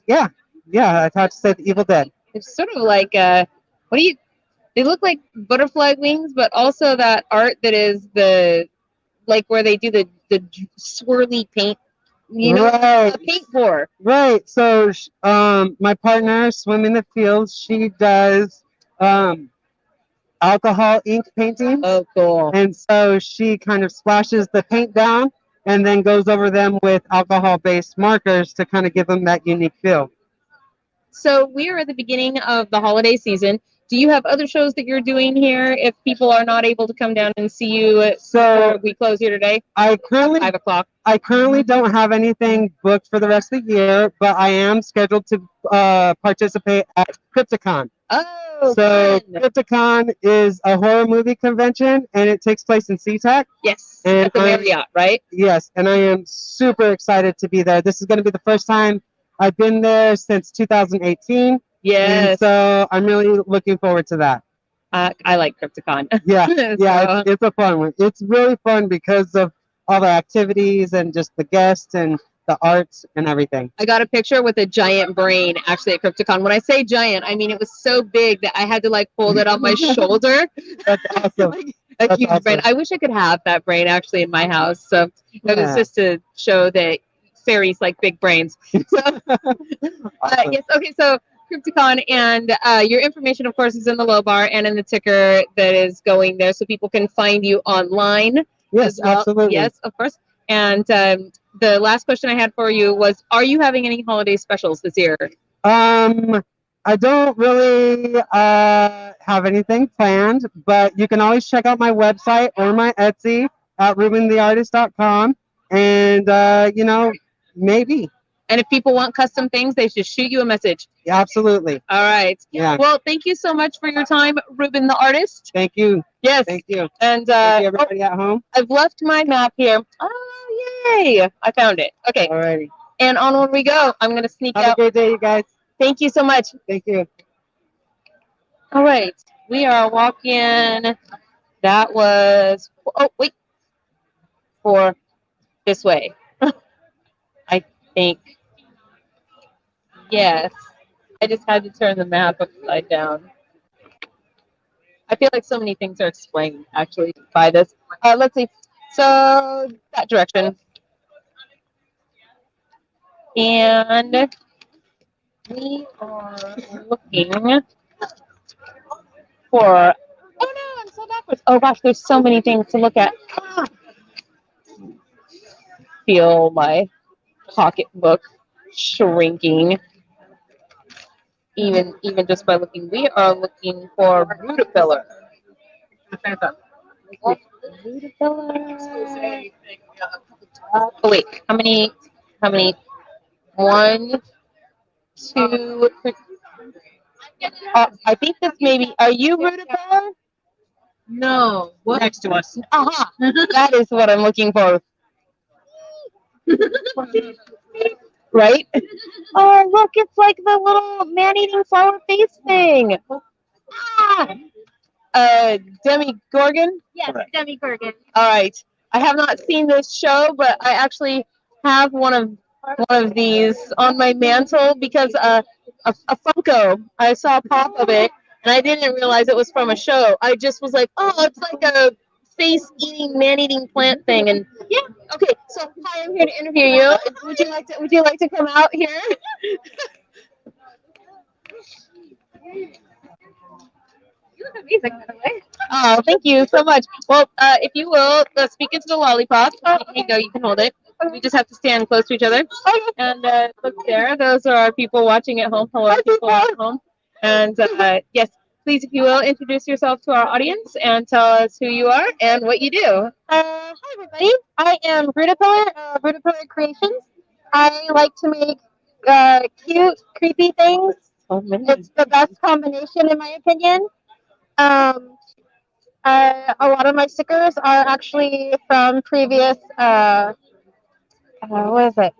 yeah, I'd have to say The Evil Dead. It's sort of like they look like butterfly wings, but also that art that is where they do the swirly paint, Right. a paint pour. Right. So my partner, Swim in the Fields, she does alcohol ink paintings. Oh, cool. And so she kind of splashes the paint down and then goes over them with alcohol-based markers to kind of give them that unique feel. So we are at the beginning of the holiday season. Do you have other shows that you're doing here if people are not able to come down and see you before we close here today? I currently 5 o'clock. I currently don't have anything booked for the rest of the year, but I am scheduled to participate at Crypticon. Oh, so fun. Crypticon is a horror movie convention, and it takes place in SeaTac. Yes, and at the Marriott, right? Yes, and I am super excited to be there. This is going to be the first time I've been there since 2018. And Yes. so I'm really looking forward to that. I like Crypticon. Yeah, yeah, So- it's a fun one. It's really fun because of all the activities and just the guests and the arts and everything. I got a picture with a giant brain actually at Crypticon. When I say giant, I mean it was so big that I had to like hold it on my shoulder. That's awesome. Like, a That's huge awesome. brain. I wish I could have that brain actually in my house. So it was Yeah. just to show that fairies like big brains. So Awesome. yes, okay, so Crypticon, and your information, of course, is in the low bar and in the ticker that is going there, so people can find you online. Yes, as well. absolutely. Yes, of course. And the last question I had for you was: are you having any holiday specials this year? I don't really have anything planned, but you can always check out my website or my Etsy at rubentheartist.com, and you know, maybe. And if people want custom things, they should shoot you a message. Absolutely. All right. Yeah. Well, thank you so much for your time, Ruben the Artist. Thank you. Yes. Thank you. And Thank you, everybody at home. I've left my map here. Oh, yay! I found it. Okay. Alrighty. And onward we go. I'm going to sneak Have a out. great day, you guys. Thank you so much. Thank you. All right. We are walking. That was, oh, wait. For this way. I think. Yes. I just had to turn the map upside down. I feel like so many things are explained actually by this. Let's see. So that direction. And we are looking for, oh no, I'm so backwards. Oh gosh, there's so many things to look at. Ah. Feel my pocketbook shrinking. Even just by looking, we are looking for Rutapillar. Rutapillar. Oh wait, how many? 1, 2, 3. I think this maybe. Are you Rutapillar? No. What? Next to us. Aha! That is what I'm looking for. Right? Oh, look, it's like the little man-eating flower face thing. Ah! Demi Gorgon? Yes, Correct. Demi Gorgon. All right. I have not seen this show, but I actually have one of these on my mantle because a Funko. I saw a pop of it, and I didn't realize it was from a show. I just was like, oh, it's like a face-eating, man-eating plant thing, and yeah. Okay, so hi, I'm here to interview you. Would you like to come out here? You look amazing, by the way. Oh, thank you so much. Well, if you will, speak into the lollipop. Here you go. You can hold it. We just have to stand close to each other. And look there. Those are our people watching at home. Hello, people at home. And yes, please, if you will, introduce yourself to our audience and tell us who you are and what you do. Hi everybody, I am Rutapillar, Rutapillar Creations. I like to make cute, creepy things. It's the best combination in my opinion. A lot of my stickers are actually from previous, what is it?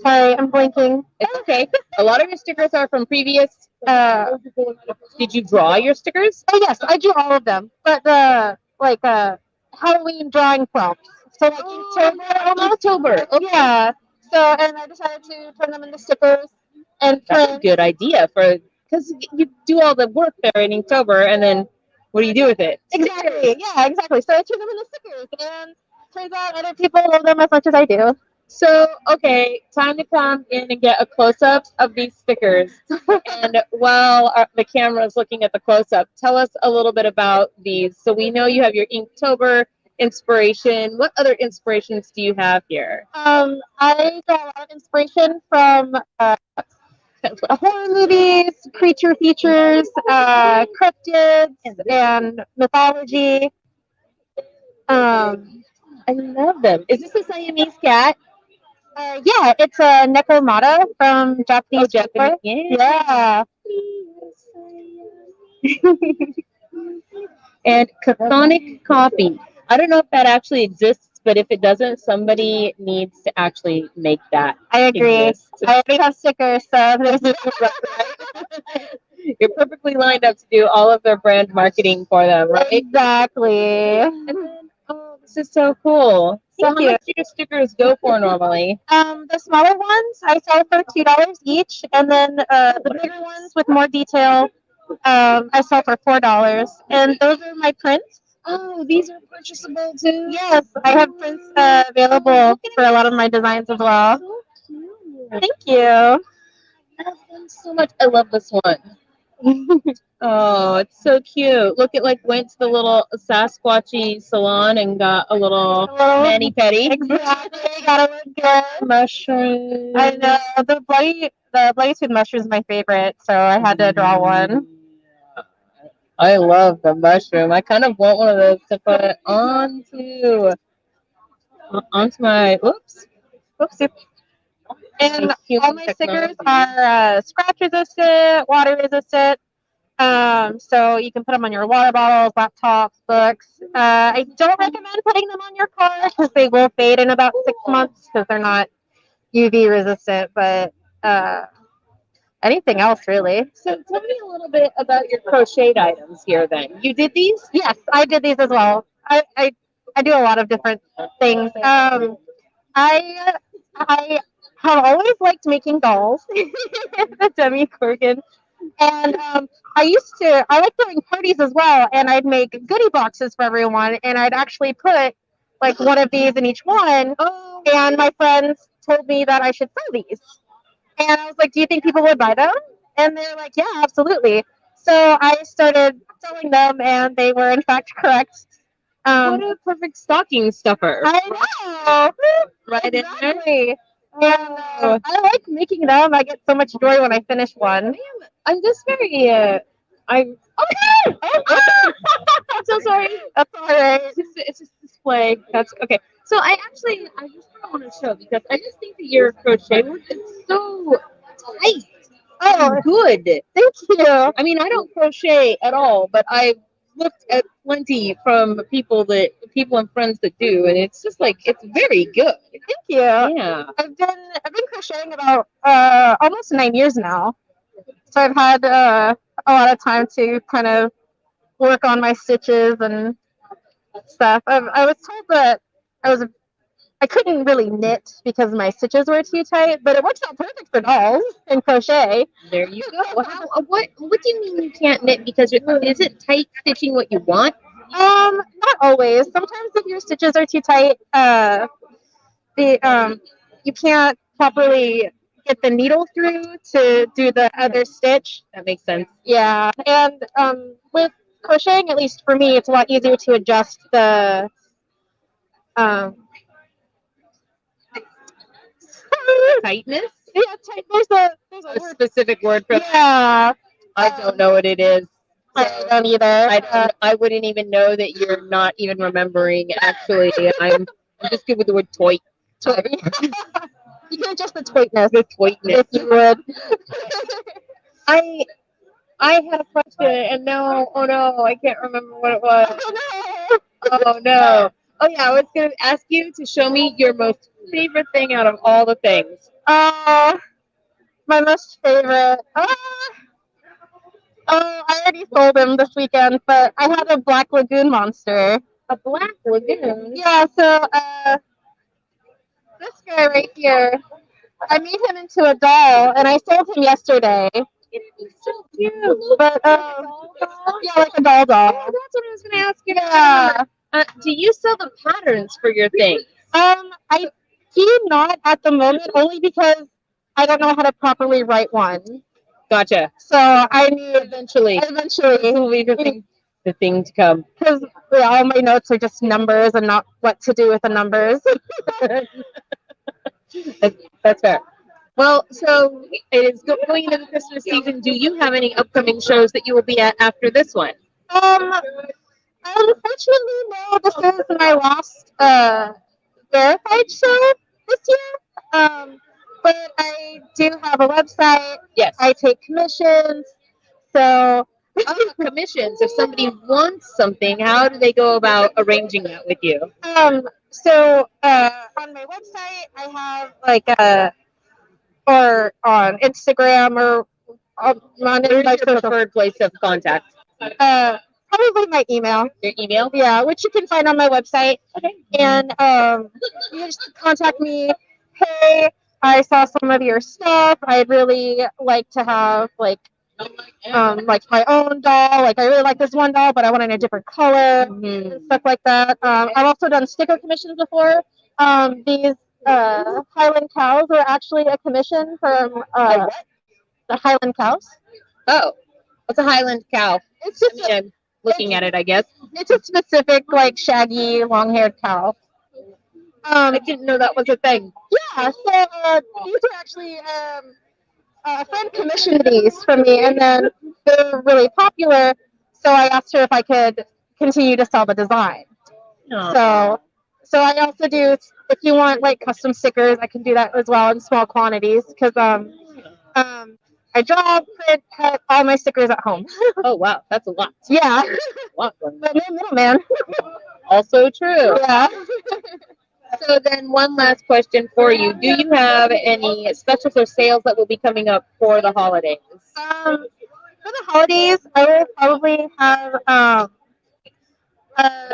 Sorry, I'm blinking. It's okay. A lot of your stickers are from previous. Did you draw your stickers? Oh yes, I do all of them, but Halloween drawing prompts. So like October. Okay. Yeah. So and I decided to turn them into stickers and That's a print. good idea because you do all the work there in October, and then what do you do with it? Exactly. Yeah, exactly. So I turned them into stickers, and turns out other people love them as much as I do. So, okay, time to come in and get a close-up of these stickers. And while the camera's looking at the close-up, tell us a little bit about these. So we know you have your Inktober inspiration. What other inspirations do you have here? I got a lot of inspiration from horror movies, creature features, cryptids, and mythology. I love them. Is this a Siamese cat? Yeah, it's a Nekomata from Japanese folklore. Yeah. Yeah. And Chthonic coffee. I don't know if that actually exists, but if it doesn't, somebody needs to actually make that. I agree. exist. I already have stickers, so there's You're perfectly lined up to do all of their brand marketing for them, right? exactly. And then, oh, this is so cool. So Thank how you. much do your stickers go for normally? The smaller ones I sell for $2 each, and then the bigger ones with more detail, I sell for $4. And those are my prints. Oh, these are purchasable too. Yes, I have prints available for a lot of my designs as well. So cute. Thank you. I love them so much. I love this one. Oh, it's so cute. Look, it like went to the little Sasquatchy salon and got a little mani pedi. Exactly. Gotta look good. Mushroom. I know the bloody tooth mushroom is my favorite, so I had to draw one. I love the mushroom. I kind of want one of those to put onto my Oopsie. And human all my stickers technology. are scratch resistant, water resistant. So you can put them on your water bottles, laptops, books. I don't recommend putting them on your car because they will fade in about 6 months because they're not UV resistant. But anything else really? So tell me a little bit about your crocheted items here. Then you did these? Yes, I did these as well. I do a lot of different things. I have always liked making dolls. The Demi Corgan. And I like throwing parties as well, and I'd make goodie boxes for everyone, and I'd actually put like one of these in each one. Oh. And my friends told me that I should sell these. And I was like, do you think people would buy them? And they're like, yeah, absolutely. So I started selling them, and they were in fact correct. What a perfect stocking stuffer. I know. Right Exactly. In there. And I like making them. I get so much joy when I finish one. I'm just very I'm I'm so sorry. That's all right. It's just display. That's okay. So I just want to show because I just think that your crochet work is so tight. Oh, and good. Thank you. I mean, I don't crochet at all, but I've looked at plenty from people and friends that do, and it's just like it's very good. Thank you. Yeah. I've been crocheting about almost 9 years now, so I've had a lot of time to kind of work on my stitches and stuff. I was told that I couldn't really knit because my stitches were too tight, but it works out perfect for dolls and crochet. There you go. What do you mean you can't knit because is it tight stitching what you want? Not always. Sometimes if your stitches are too tight, you can't properly get the needle through to do the other stitch. That makes sense. Yeah, and with crocheting, at least for me, it's a lot easier to adjust the tightness. Yeah, tight. There's A specific word for that. yeah. I don't know what it is. I don't either. I wouldn't even know that you're not even remembering. Actually, I'm just good with the word toy. You can adjust the tightness. The tightness. If you would. I had a question and now, oh no, I can't remember what it was. Oh no. Oh yeah, I was gonna ask you to show me your most favorite thing out of all the things. My most favorite. I already sold him this weekend, but I had a Black Lagoon monster. A Black Lagoon? Yeah, so this guy right here, I made him into a doll, and I sold him yesterday. He's so cute. But yeah, like a doll. Oh, that's what I was gonna ask you. Yeah. Do you sell the patterns for your things? I do not at the moment, only because I don't know how to properly write one. Gotcha. So I need eventually. This will be the thing to come. Because all my notes are just numbers and not what to do with the numbers. That's fair. Well, so it is going into the Christmas season. Do you have any upcoming shows that you will be at after this one? Unfortunately, no. This is my last verified show this year. But I do have a website. Yes. I take commissions. So commissions. If somebody wants something, how do they go about arranging that with you? So on my website, I have like or on Instagram or on Where's my your social. preferred place of contact? Probably my email. Your email? Yeah, which you can find on my website. Okay. And you can just contact me. Hey, I saw some of your stuff. I'd really like to have like my own doll. Like I really like this one doll, but I want it in a different color and stuff like that. I've also done sticker commissions before. These Highland cows were actually a commission from the Highland cows. Oh, what's a Highland cow? It's just I'm looking at it, I guess. it's a specific like shaggy long-haired cow. I didn't know that was a thing. Yeah, so these were actually a friend commissioned these for me, and then they were really popular. So I asked her if I could continue to sell the design. Oh. So I also do. If you want like custom stickers, I can do that as well in small quantities because I draw, print, cut all my stickers at home. Oh wow, that's a lot. Yeah, Lot. but no middleman. Also true. Yeah. So then one last question for you. Do you have any specials or sales that will be coming up for the holidays? For the holidays, I will probably have No,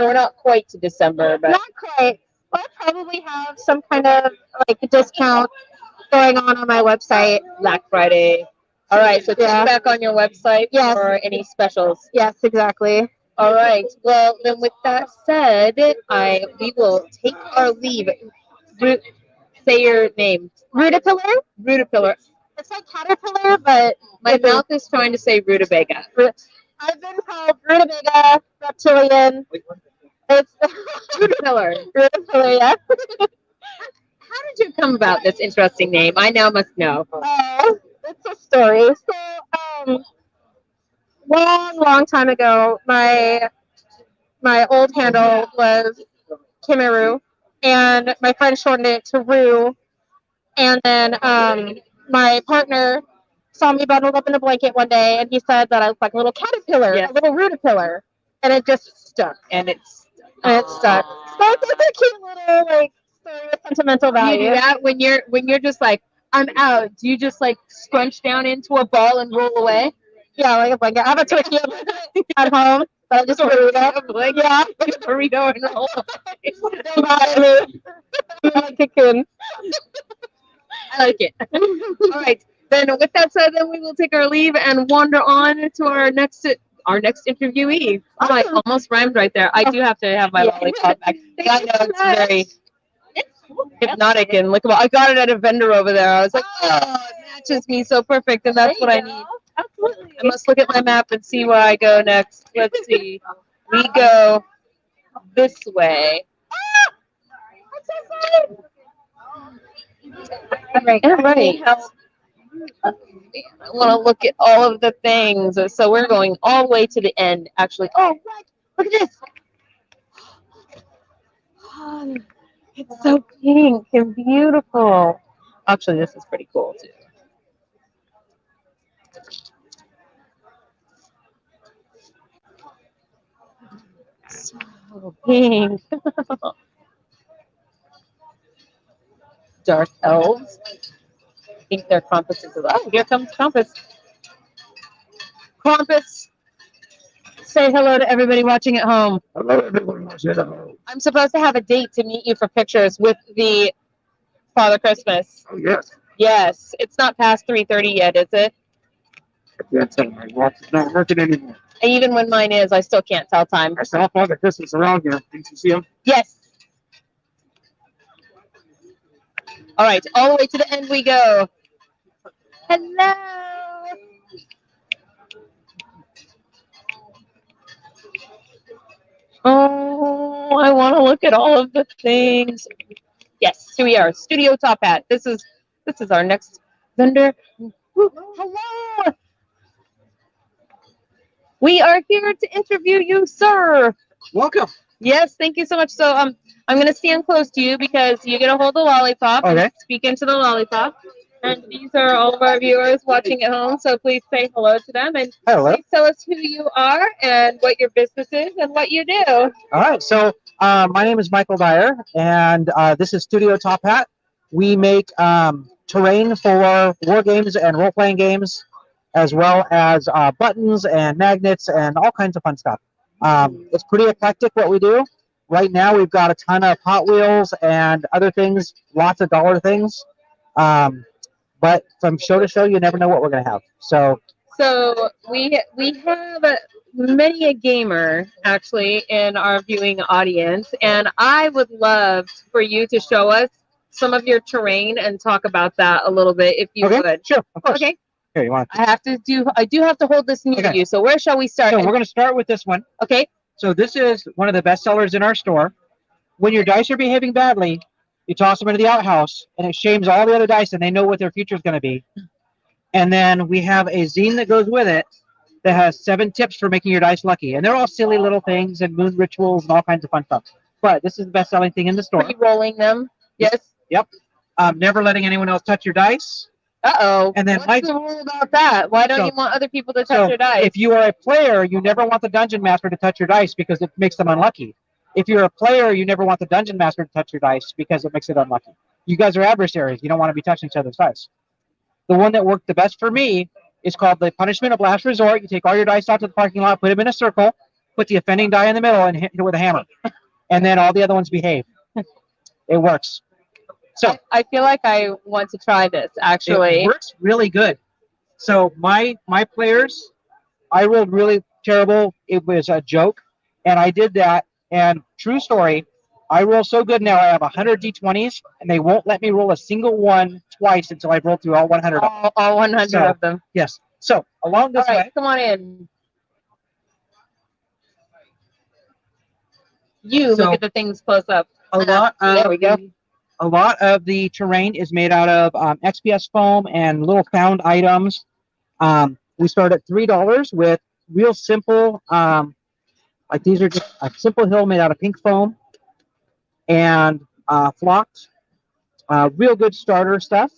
we're not quite to December, but not quite. I'll probably have some kind of like discount going on my website. Black Friday. All right, so check Yeah. back on your website Yes. for any specials. Yes, exactly. All right. Well, then with that said, we will take our leave. Say your name. Rutapillar. Rutapillar. It's like caterpillar, but My mouth is trying to say rutabaga. I've been called rutabaga, reptilian. It's Rutapillar. Rutapillar, yeah. How did you come about this interesting name? I now must know. It's a story. So, long time ago, my old handle was Kimeru, and my friend shortened it to Rue. And then my partner saw me bundled up in a blanket one day, and he said that I was like a little caterpillar, Yes. a little rutapillar, and it just stuck. And it's stuck. So it's like a cute little like story with sentimental Do you value. do that when you're just like, I'm out? Do you just like scrunch down into a ball and roll away? Yeah, like a blanket. I have a tortilla at home, but I just burrito. Yeah, Burrito and roll away. don't bother me. I'm a cocoon. I like it. All right. Then with that said, then we will take our leave and wander on to our next interviewee. Oh, I almost rhymed right there. I do have to have my lollipop back. I know it's very hypnotic and lickable. I got it at a vendor over there. I was like, oh, it matches me so perfect, and that's what I need. Absolutely. I must look at my map and see where I go next. Let's see. We go this way. All right. All right. I want to look at all of the things. So we're going all the way to the end, actually. Oh, what? Look at this. Oh, it's so pink and beautiful. Actually, this is pretty cool, too. So pink. Dark elves. I think they're Krampuses. Oh, here comes Krampus. Krampus, say hello to everybody watching at home. Hello, everyone watching at home. I'm supposed to have a date to meet you for pictures with the Father Christmas. Oh, yes. Yes, it's not past 3:30 yet, is it? I can't tell my watch is not working anymore. Even when mine is, I still can't tell time. I saw Father Christmas around here. Didn't you see him? Yes. All right, all the way to the end we go. Hello. Oh, I want to look at all of the things. Yes, here we are. Studio Top Hat. This is our next vendor. Hello. We are here to interview you, sir. Welcome. Yes, thank you so much. So I'm going to stand close to you because you get to hold the lollipop. Okay. Speak into the lollipop. And these are all of our viewers watching at home, so please say hello to them and Hello. please tell us who you are and what your business is and what you do. All right. So my name is Michael Dyer, and this is Studio Top Hat. We make terrain for war games and role-playing games, as well as buttons and magnets and all kinds of fun stuff. It's pretty eclectic what we do. Right now, we've got a ton of Hot Wheels and other things, lots of dollar things. But from show to show, you never know what we're going to have. So we have many a gamer actually in our viewing audience, and I would love for you to show us some of your terrain and talk about that a little bit, if you would. Sure, of course. Okay. Here, you want to? I do have to hold this near Okay. you. So where shall we start? So we're going to start with this one. Okay. So this is one of the best sellers in our store. When your dice are behaving badly, you toss them into the outhouse, and it shames all the other dice, and they know what their future is going to be. And then we have a zine that goes with it that has 7 tips for making your dice lucky. And they're all silly little things and moon rituals and all kinds of fun stuff. But this is the best-selling thing in the store. Re-rolling them. Yes. Yep. Never letting anyone else touch your dice. Uh-oh. And then what's the rule about that? Why don't you want other people to touch your dice? If you are a player, you never want the dungeon master to touch your dice because it makes them unlucky. If you're a player, you never want the dungeon master to touch your dice because it makes it unlucky. You guys are adversaries. You don't want to be touching each other's dice. The one that worked the best for me is called the Punishment of Last Resort. You take all your dice out to the parking lot, put them in a circle, put the offending die in the middle, and hit it with a hammer. And then all the other ones behave. It works. So I feel like I want to try this, actually. It works really good. So my players, I rolled really terrible. It was a joke, and I did that. And true story, I roll so good now. I have 100 d20s, and they won't let me roll a single one twice until I've rolled through all 100 of them. All 100 of them. Yes. So along this way. Come on in. Look at the things close up. There we go. A lot of the terrain is made out of XPS foam and little found items. We start at $3 with real simple, like these are just a simple hill made out of pink foam and flocked. Real good starter stuff.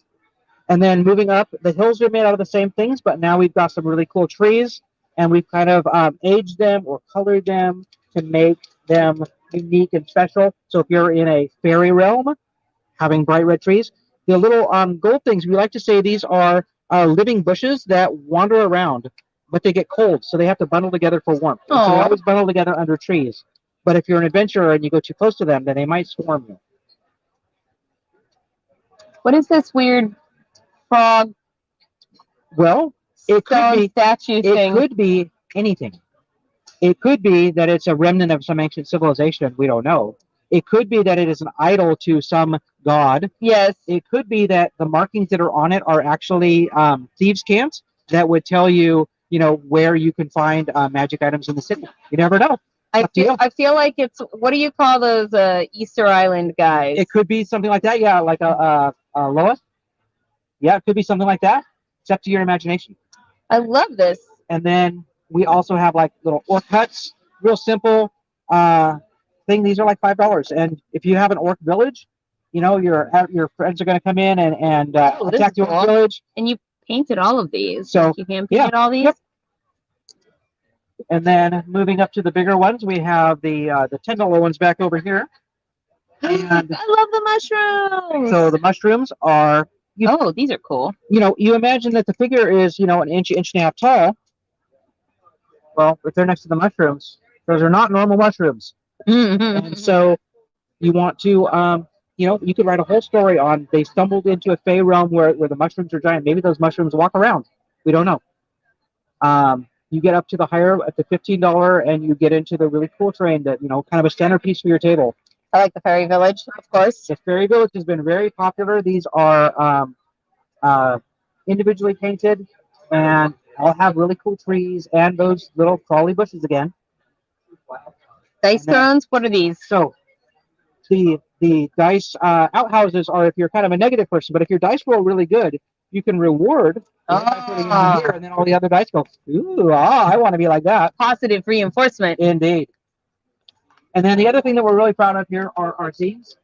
And then moving up, the hills are made out of the same things, but now we've got some really cool trees, and we've kind of aged them or colored them to make them unique and special. So if you're in a fairy realm, having bright red trees. The little gold things, we like to say these are living bushes that wander around, but they get cold, so they have to bundle together for warmth. So they always bundle together under trees. But if you're an adventurer and you go too close to them, then they might swarm you. What is this weird frog? Well, it could be statue thing. It could be anything. It could be that it's a remnant of some ancient civilization. We don't know. It could be that it is an idol to some god. Yes. It could be that the markings that are on it are actually thieves' camps that would tell you, where you can find magic items in the city. You never know. I feel like it's, what do you call those Easter Island guys? It could be something like that. Yeah, like a Lois. Yeah, it could be something like that. It's up to your imagination. I love this. And then we also have like little orc huts, real simple thing. These are like $5. And if you have an orc village, your friends are going to come in and attack your orc village. And you painted all of these. So you hand painted all these. Yep. And then moving up to the bigger ones, we have the $10 ones back over here. And I love the mushrooms. So the mushrooms are. These are cool. You imagine that the figure is an inch and a half tall. Well, if they're next to the mushrooms, those are not normal mushrooms. And so you want to, you could write a whole story on they stumbled into a fey realm where the mushrooms are giant. Maybe those mushrooms walk around. We don't know. You get up to the higher at the $15 and you get into the really cool terrain that, kind of a centerpiece for your table. I like the fairy village, of course. The fairy village has been very popular. These are individually painted and all have really cool trees and those little crawly bushes again. Dice thrones? What are these? So the dice outhouses are if you're kind of a negative person, but if your dice roll really good, you can reward here, and then all the other dice go, ooh, I want to be like that. Positive reinforcement. Indeed. And then the other thing that we're really proud of here are our zines.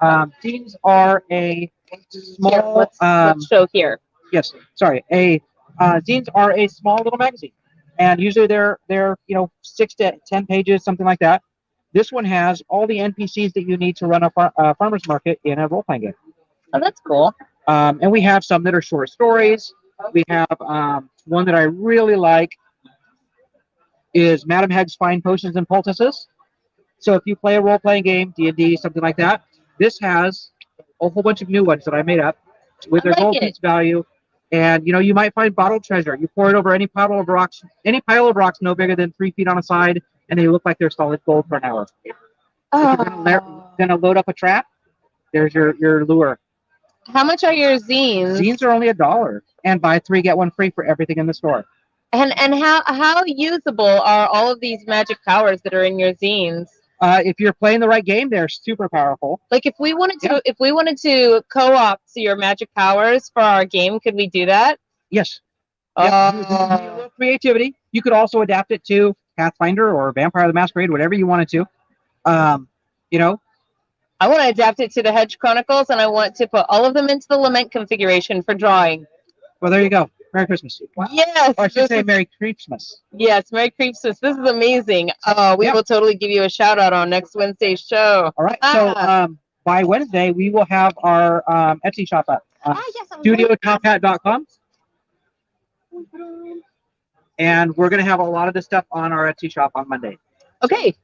Zines are a small. Here, let's show here. Yes, sorry. Zines are a small little magazine, and usually they're 6 to 10 pages, something like that. This one has all the NPCs that you need to run a farmer's market in a role playing game. Oh, that's cool. And we have some that are short stories. We have one that I really like is Madam Heg's Fine Potions and Poultices. So if you play a role playing game, D&D, something like that, this has a whole bunch of new ones that I made up with their gold piece value. And you might find bottled treasure. You pour it over any pile of rocks no bigger than 3 feet on a side, and they look like they're solid gold for an hour. Oh. If you're gonna load up a trap, there's your lure. How much are your zines? Zines are only $1, and buy 3 get 1 free for everything in the store. And how usable are all of these magic powers that are in your zines? If you're playing the right game, they're super powerful. Like if we wanted to co-opt your magic powers for our game, could we do that? Yes. A little creativity. You could also adapt it to Pathfinder or Vampire the Masquerade, whatever you wanted to. I want to adapt it to the Hedge Chronicles, and I want to put all of them into the Lament configuration for drawing. Well, there you go. Merry Christmas. Yes. Or I should say Merry Creepsmas. Yes, Merry Creepsmas. This is amazing. We will totally give you a shout out on next Wednesday's show. All right. So by Wednesday, we will have our Etsy shop up. StudioTopHat.com. And we're going to have a lot of this stuff on our Etsy shop on Monday. Okay.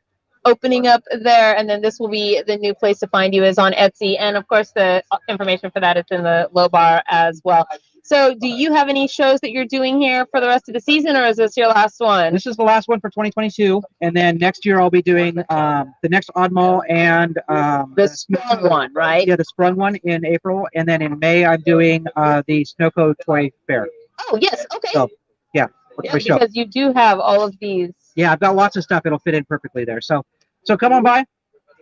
Opening up there, and then this will be the new place to find you is on Etsy. And of course, the information for that is in the low bar as well. So do you have any shows that you're doing here for the rest of the season, or is this your last one? This is the last one for 2022. And then next year I'll be doing the next Oddmall and the Sprung one, right? Yeah, the Sprung one in April. And then in May I'm doing the Snowco Toy Fair. Oh, yes. Okay. So, yeah. Because you do have all of these. Yeah, I've got lots of stuff. It'll fit in perfectly there. So come on by.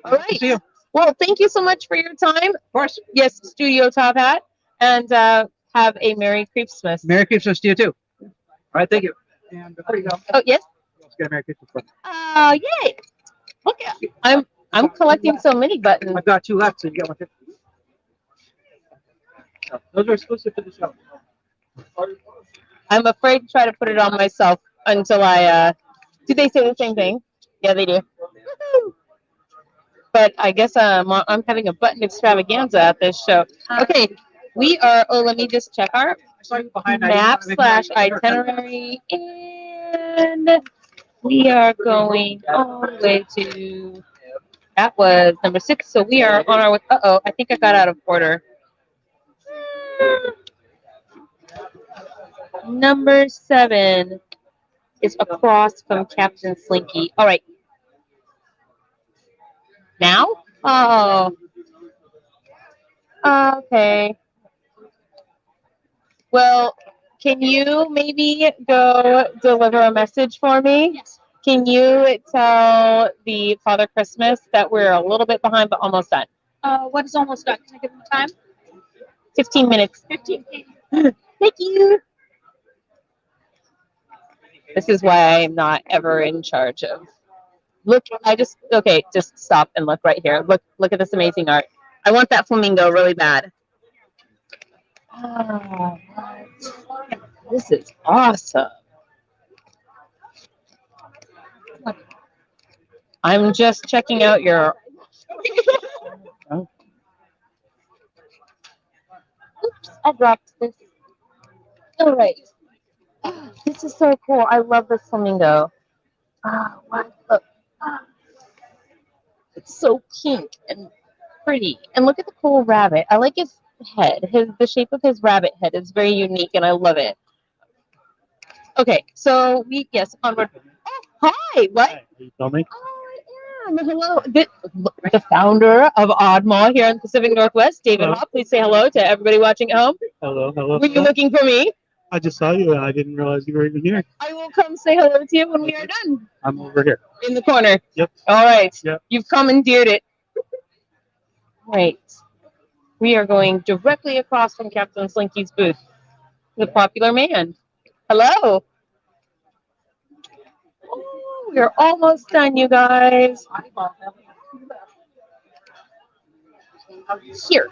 All right. See you. Well, thank you so much for your time. Of course. Yes, Studio Top Hat. And have a Merry Creepsmas. Merry Creepsmas to you, too. All right, thank you. And before you go. Oh, yes? Let's get a Merry Creepsmas. Yay. Look at I'm collecting so many buttons. I've got 2 left, so you get one. Those are exclusive to the show. I'm afraid to try to put it on myself until I, do they say the same thing? Yeah, they do. Woo-hoo. But I guess I'm having a button extravaganza at this show. Okay, we are, let me just check our map/itinerary, and we are going all the way to, that was number 6, so we are on our way, I think I got out of order. Number 7 is across from Captain Slinky. All right. Now? Oh. Okay. Well, can you maybe go deliver a message for me? Yes. Can you tell the Father Christmas that we're a little bit behind, but almost done? What is almost done? Can I give them time? 15 minutes. 15. Thank you. This is why I'm not ever in charge of. Look, just stop and look right here. Look at this amazing art. I want that flamingo really bad. Oh, what? This is awesome. I'm just checking out your. Oops, I dropped this. All right. This is so cool. I love this flamingo. What? Look. It's so pink and pretty. And look at the cool rabbit. I like his head. The shape of his rabbit head is very unique, and I love it. Okay, so onward. Oh, hi. What? Hi, are you filming? Oh, I am. Hello. The founder of Oddmall here in the Pacific Northwest, David Hello. Hopp. Please say hello to everybody watching at home. Hello. Were you looking for me? I just saw you and I didn't realize you were even here. I will come say hello to you when we are done. I'm over here. In the corner. Yep. All right. Yep. You've commandeered it. Right. We are going directly across from Captain Slinky's booth. The popular man. Hello. Oh, we're almost done, you guys. Here.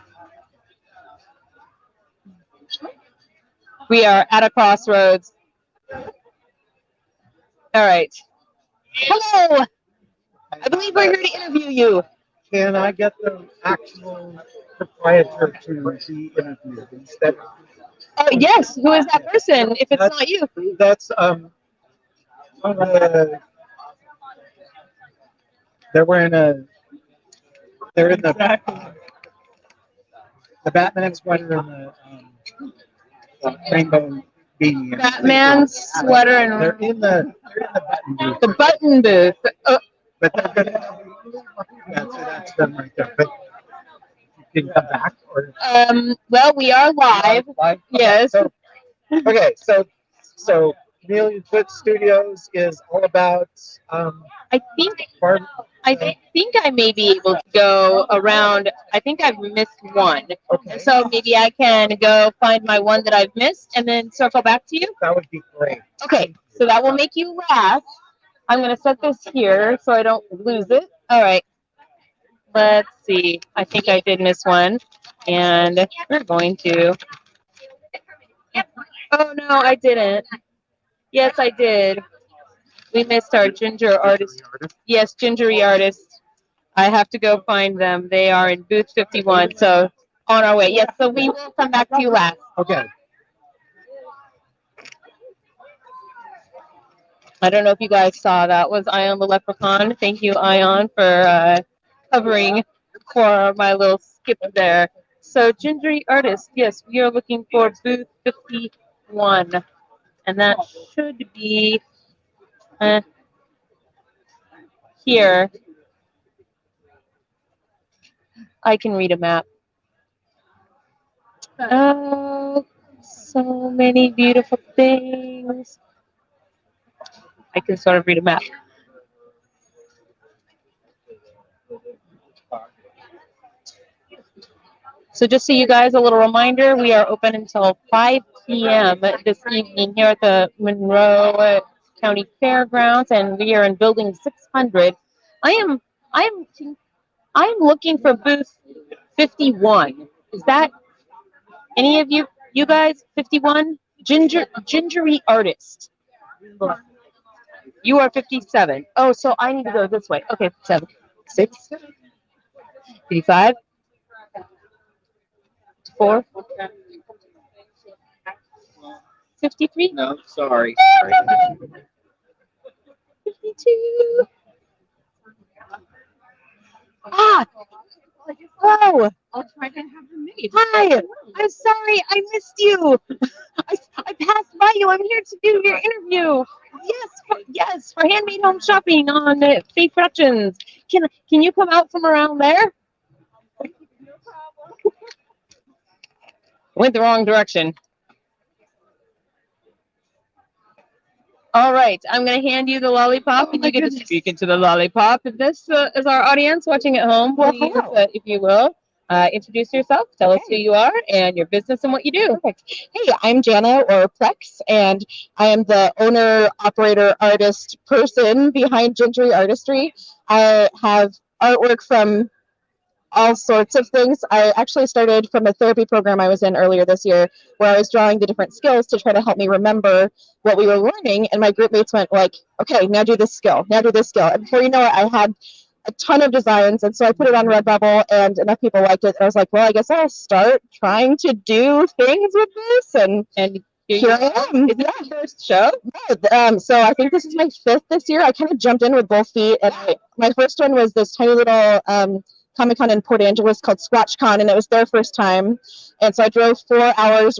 We are at a crossroads. All right. Hello. I believe we're here to interview you. Can I get the actual proprietor to be interviewed instead? Oh yes. Who is that person? If it's not you. That's they're wearing they're in the Batman sweater and the rainbow beanie. Batman sweater and They're in the button booth. the button booth. But they're gonna that's them right there. But you can come back or Well, we are live. live? Yes. Okay, so Chameleon Foot Studios is all about I think farm. I think I may be able to go around. I think I've missed one. Okay, So maybe I can go find my one that I've missed and then circle back to you. that would be great. Okay, so that will make you laugh. I'm going to set this here so I don't lose it. All right. Let's see. I think I did miss one. And we're going to. Oh, no, I didn't. Yes, I did. We missed our ginger artist. Yes, Gingery Artist. I have to go find them. They are in booth 51. So on our way. Yes, so we will come back to you last. Okay. I don't know if you guys saw that was Ion the Leprechaun. Thank you, Ion, for covering for my little skip there. So Gingery Artist, yes, we are looking for booth 51. And that should be here. I can read a map. Oh, so many beautiful things. I can sort of read a map. So just so you guys, a little reminder, we are open until 5 p.m. this evening here at the Monroe County Fairgrounds, and we are in building 600. I'm looking for booth 51. Is that any of you guys? 51? Gingery Artist. You are 57. Oh, so I need to go this way. Okay, 7, 6, 55, 4, 53. No, sorry. 52. Ah! Whoa! I'll try to have them made. Hi! I'm sorry, I missed you. I passed by you. I'm here to do your interview. Yes, for Handmade Home Shopping on Fae Productions. Can you come out from around there? No problem. Went the wrong direction. All right, I'm going to hand you the lollipop, and you get to speak into the lollipop. This is our audience watching at home. Please, if you will, introduce yourself, tell us who you are, and your business and what you do. Perfect. Hey, I'm Jana, or Plex, and I am the owner, operator, artist person behind GingeryArtistry. I have artwork from all sorts of things. I actually started from a therapy program I was in earlier this year, where I was drawing the different skills to try to help me remember what we were learning, and my group mates went like, okay, now do this skill, now do this skill. And before you know it, I had a ton of designs, and so I put it on Redbubble, and enough people liked it. And I was like, well, I guess I'll start trying to do things with this, and here I am. Is this your first show? Yeah, so I think this is my 5th this year. I kind of jumped in with both feet, and my first one was this tiny little Comic-Con in Port Angeles called SquatchCon, and it was their first time. And so I drove 4 hours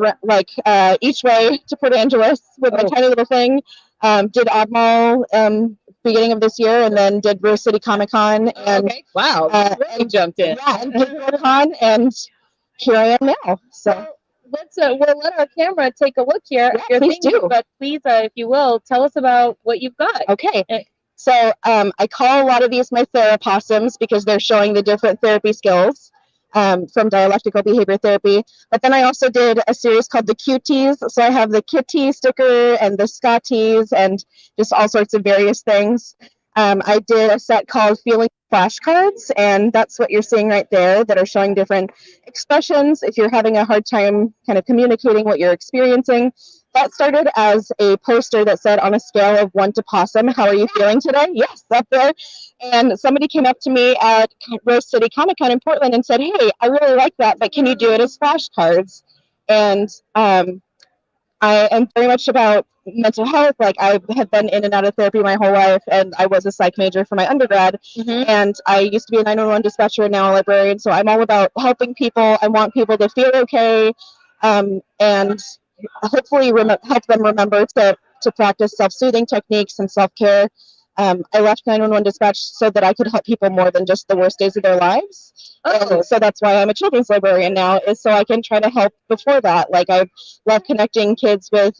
each way to Port Angeles with my tiny little thing. Did Oddmall beginning of this year, and then did Rose City Comic-Con. And Wow, really jumped in. Yeah, and did Worldcon, and here I am now. So we'll let our camera take a look here at your please thing, do. but please, if you will, tell us about what you've got. Okay. So I call a lot of these my therapossums because they're showing the different therapy skills from dialectical behavior therapy. But then I also did a series called the Cuties. So I have the Kitty sticker and the Scotties and just all sorts of various things. I did a set called Feeling Flashcards, and that's what you're seeing right there that are showing different expressions. If you're having a hard time kind of communicating what you're experiencing, that started as a poster that said, on a scale of 1 to possum, how are you feeling today? Yes, up there. And somebody came up to me at Rose City Comic Con in Portland and said, hey, I really like that, but can you do it as flashcards? And I am very much about mental health. Like, I have been in and out of therapy my whole life, and I was a psych major for my undergrad. And I used to be a 911 dispatcher and now a librarian. So I'm all about helping people. I want people to feel okay, and hopefully help them remember to practice self-soothing techniques and self-care. I left 911 dispatch so that I could help people more than just the worst days of their lives. And so that's why I'm a children's librarian now, is so I can try to help before that. Like, I love connecting kids with,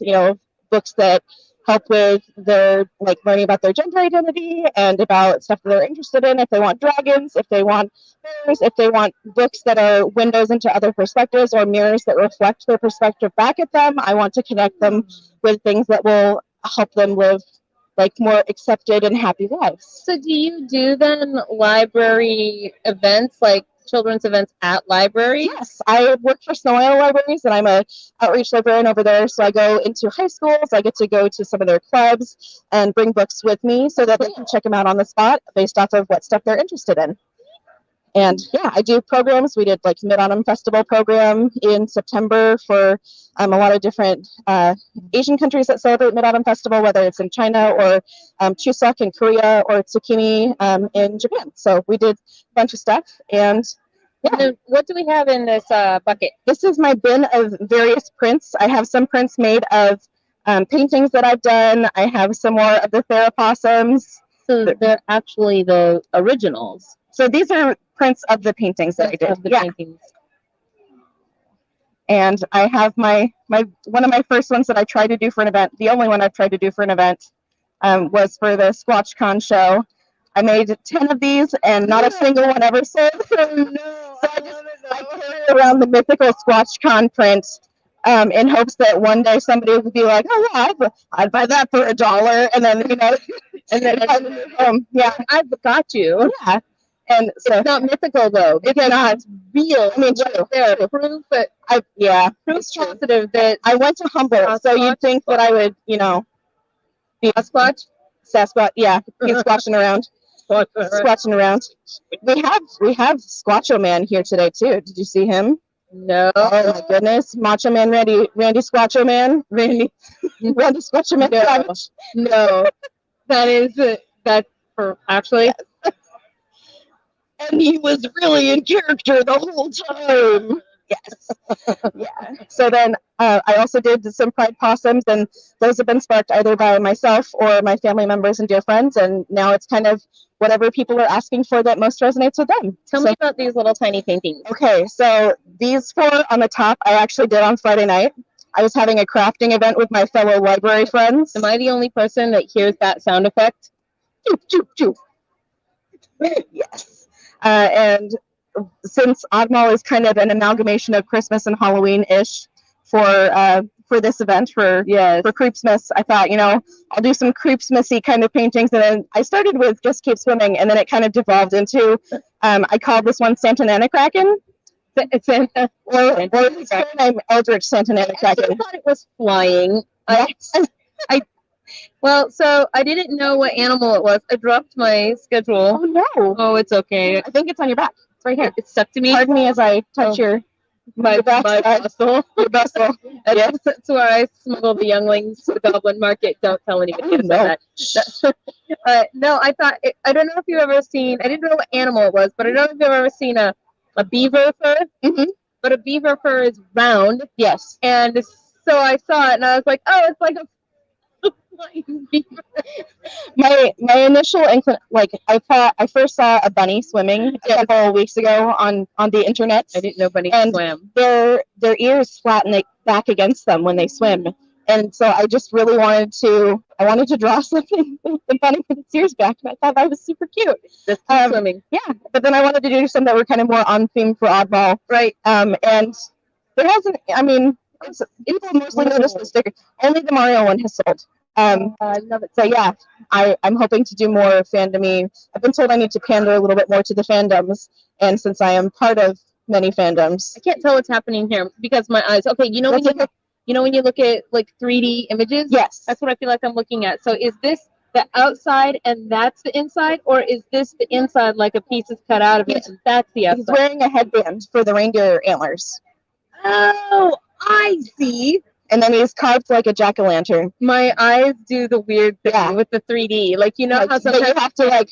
books that help with their, like, learning about their gender identity and about stuff that they're interested in. If they want dragons, if they want mirrors, if they want books that are windows into other perspectives or mirrors that reflect their perspective back at them, I want to connect them with things that will help them live like more accepted and happy lives. So do you do then library events, like children's events at libraries? Yes, I work for Snow Isle Libraries, and I'm a outreach librarian over there. So I go into high schools. I get to go to some of their clubs and bring books with me so that they can check them out on the spot based off of what stuff they're interested in. And yeah, I do programs. We did like Mid-Autumn Festival program in September for a lot of different Asian countries that celebrate Mid-Autumn Festival, whether it's in China or Chuseok in Korea or Tsukimi in Japan. So we did a bunch of stuff. And yeah. What do we have in this bucket? This is my bin of various prints. I have some prints made of paintings that I've done. I have some more of the Therapossums. So they're actually the originals. So these are prints of the paintings that I did. Paintings. And I have my one of my first ones that I tried to do for an event. The only one I've tried to do for an event was for the SquatchCon show. I made 10 of these, and not a single one ever sold. So I carry around the mythical SquatchCon print in hopes that one day somebody would be like, "Oh yeah, I'd buy that for $1," and then and then yeah, I've got you. Yeah. And so it's not mythical though, because it's real. I mean, true. There, proof, but proof positive that I went to Humboldt, so you'd think that I would, be Sasquatch. Yeah, he's squatching around. Squatching around. We have Squatcho Man here today too. Did you see him? No. Oh my goodness, Macho Man Randy Squatcho Man, Randy Squatcho Man. No, that's for actually. Yes. And he was really in character the whole time. Yes. Yeah. So then I also did some pride possums, and those have been sparked either by myself or my family members and dear friends. And now it's kind of whatever people are asking for that most resonates with them. Tell me about these little tiny paintings. Okay. So these 4 on the top, I actually did on Friday night. I was having a crafting event with my fellow library friends. Am I the only person that hears that sound effect? Choop, choop, choop. Yes. And since Oddmall is kind of an amalgamation of Christmas and Halloween-ish for this event for Creepsmas, I thought, I'll do some Creepsmas-y kind of paintings. And then I started with Just Keep Swimming, and then it kind of devolved into I called this one Santa Nana Kraken. It's or his name Eldritch Santa Nana Kraken. I thought it was flying. Well, so I didn't know what animal it was. I dropped my schedule. Oh, no. Oh, it's okay. I think it's on your back. It's right here. It's stuck to me. Pardon me as I touch my bustle. Your bustle. Yes. That's where I smuggle the younglings to the Goblin Market. Don't tell anybody about that. No, I thought, I don't know if you've ever seen, I didn't know what animal it was, but I don't know if you've ever seen a beaver fur. Mm-hmm. But a beaver fur is round. Yes. And so I saw it, and I was like, oh, it's like a my initial I first saw a bunny swimming a couple of weeks ago on the internet. I didn't know bunnies swam. Their ears flatten back against them when they swim, and so I just really wanted to draw something with the bunny with its ears back, and I thought that was super cute. Just swimming. Yeah, but then I wanted to do some that were kind of more on theme for Oddmall, right? And there hasn't. I mean, people mostly notice the sticker. Only the Mario one has sold. I love it. So yeah, I'm hoping to do more fandom-y. I've been told I need to pander a little bit more to the fandoms, and since I am part of many fandoms, I can't tell what's happening here because my eyes. Okay, you know when when you look at like 3D images. Yes, that's what I feel like I'm looking at. So is this the outside and that's the inside, or is this the inside like a piece is cut out of it and that's the outside? He's wearing a headband for the reindeer antlers. Oh, I see. And then he's carved like a jack-o'-lantern. My eyes do the weird thing with the 3D. Like, you know how sometimes you have to like,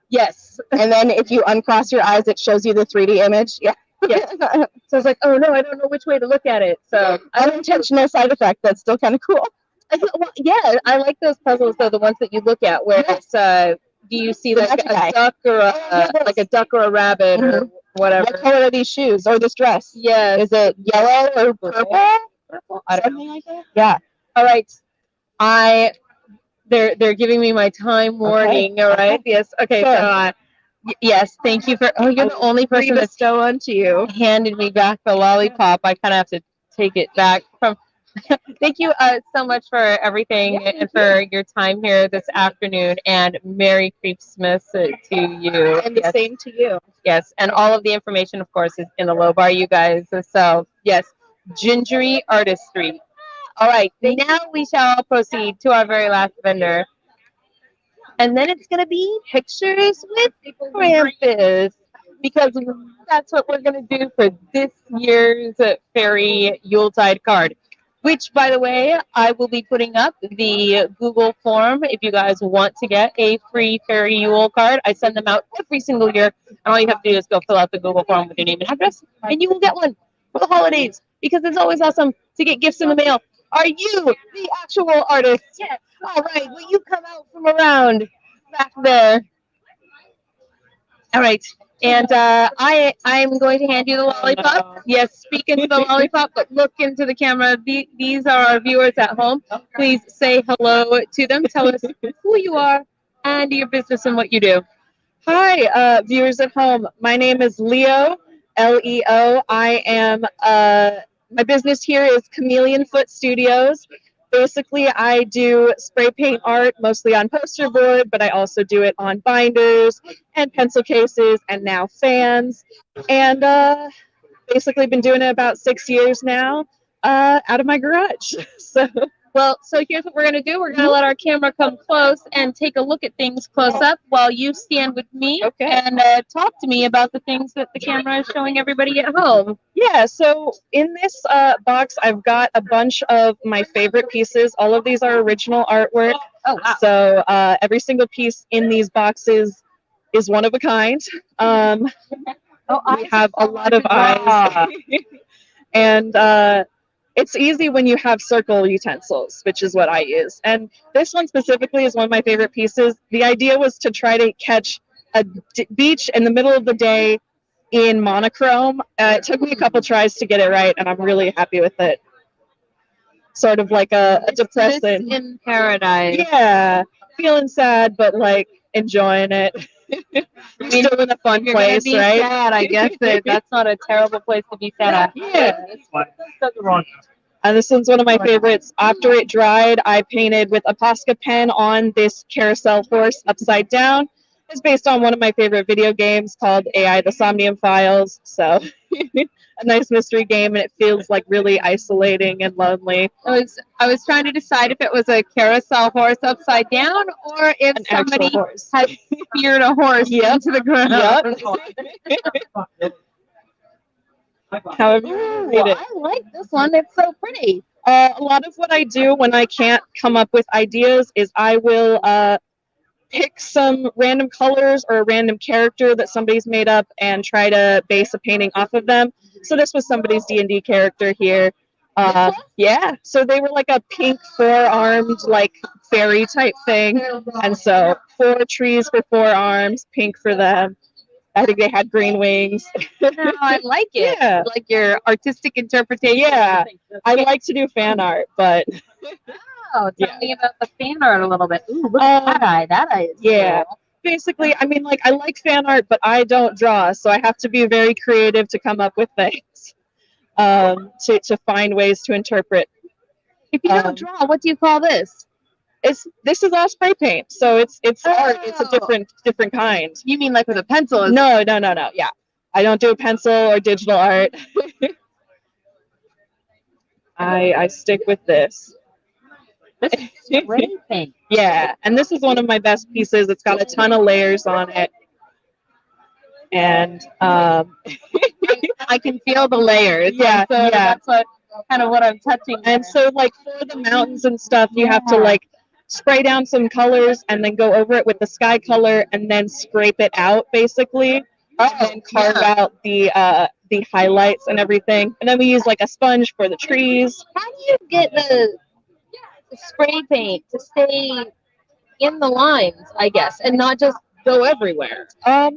yes. And then if you uncross your eyes, it shows you the 3D image. Yeah. Yeah. So I was like, oh no, I don't know which way to look at it. So unintentional side effect. That's still kind of cool. Well, yeah, I like those puzzles though, the ones that you look at where it's do you see like a duck or a duck or a rabbit or whatever. What color are these shoes or this dress? Yeah. Is it yellow or purple? Purple. I don't know. Something like that? Yeah. All right. They're giving me my time warning. All right. Yes. Okay. Sure. So yes. Thank you for. Oh, you're the only person that bestow unto you. handed me back the lollipop. I kind of have to take it back from. Thank you so much for everything and for your time here this afternoon. And Merry Creepsmas to you. And the same to you. Yes, and all of the information, of course, is in the low bar, you guys. So, yes, GingeryArtistry. All right, now we shall proceed to our very last vendor. And then it's going to be pictures with Krampus, because that's what we're going to do for this year's Fairy Yuletide card. Which, by the way, I will be putting up the Google form if you guys want to get a free Fairy Yule card. I send them out every single year, and all you have to do is go fill out the Google form with your name and address, and you will get one for the holidays, because it's always awesome to get gifts in the mail. Are you the actual artist? Yes. All right, will you come out from around back there? All right. And I'm going to hand you the lollipop. Yes, speak into the lollipop, but look into the camera. These are our viewers at home. Please say hello to them. Tell us who you are and your business and what you do. Hi, viewers at home. My name is Leo, Leo. I am, my business here is Chameleon Foot Studios. Basically, I do spray paint art, mostly on poster board, but I also do it on binders and pencil cases and now fans. And basically been doing it about 6 years now out of my garage. So here's what we're going to do. We're going to let our camera come close and take a look at things close up while you stand with me and talk to me about the things that the camera is showing everybody at home. Yeah, so in this box, I've got a bunch of my favorite pieces. All of these are original artwork. Oh, wow. So every single piece in these boxes is one of a kind. We have a lot of eyes. And it's easy when you have circle utensils, which is what I use. And this one specifically is one of my favorite pieces. The idea was to try to catch a beach in the middle of the day in monochrome. It took me a couple tries to get it right, and I'm really happy with it. Sort of like a depressing. In paradise. Yeah, feeling sad, but like enjoying it. You're still in a fun place, be right? Sad, I guess that's not a terrible place to be sad at. Yeah. And this one's one of my favorites. After it dried, I painted with a Posca pen on this carousel horse upside down. It's based on one of my favorite video games called AI The Somnium Files. So a nice mystery game, and it feels like really isolating and lonely. I was trying to decide if it was a carousel horse upside down or if somebody had speared a horse into the ground. Yep. However you read it. I like this one. It's so pretty. A lot of what I do when I can't come up with ideas is I will pick some random colors or a random character that somebody's made up and try to base a painting off of them. So this was somebody's D&D character here. Yeah, so they were like a pink four-armed like fairy type thing. And so 4 trees for 4 arms, pink for them. I think they had green wings. No, I like it. Yeah. Like your artistic interpretation. Yeah, I like to do fan art, but... Oh, tell me about the fan art a little bit. Ooh, look at that eye. That eye is cool. Basically, I mean, like, I like fan art, but I don't draw, so I have to be very creative to come up with things, to find ways to interpret. If you don't draw, what do you call this? This is all spray paint, so it's art. It's a different kind. You mean like with a pencil? No. Yeah, I don't do pencil or digital art. I stick with this. This is spray paint. Yeah, and this is one of my best pieces. It's got a ton of layers on it, and I can feel the layers. Yeah, so that's what kind of what I'm touching. And so, like, for the mountains and stuff, you have to like spray down some colors and then go over it with the sky color and then scrape it out, basically, and carve out the highlights and everything. And then we use like a sponge for the trees. How do you get the spray paint to stay in the lines, I guess, and not just go everywhere? A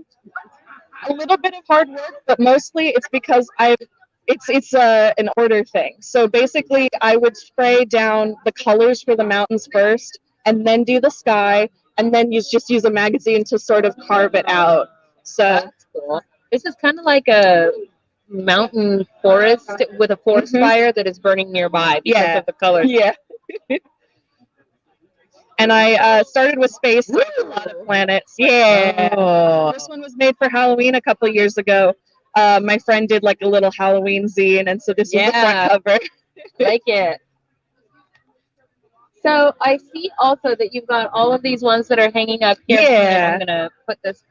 little bit of hard work, but mostly it's because it's an order thing. So basically, I would spray down the colors for the mountains first, and then do the sky, and then just use a magazine to sort of carve it out. So that's cool. This is kind of like a mountain forest with a forest fire that is burning nearby because of the colors. Yeah. And I started with space, so a lot of planets. Yeah. Oh. This one was made for Halloween a couple of years ago. My friend did like a little Halloween zine, and so this was the front cover. Like it. So I see also that you've got all of these ones that are hanging up here. Yeah. I'm gonna put this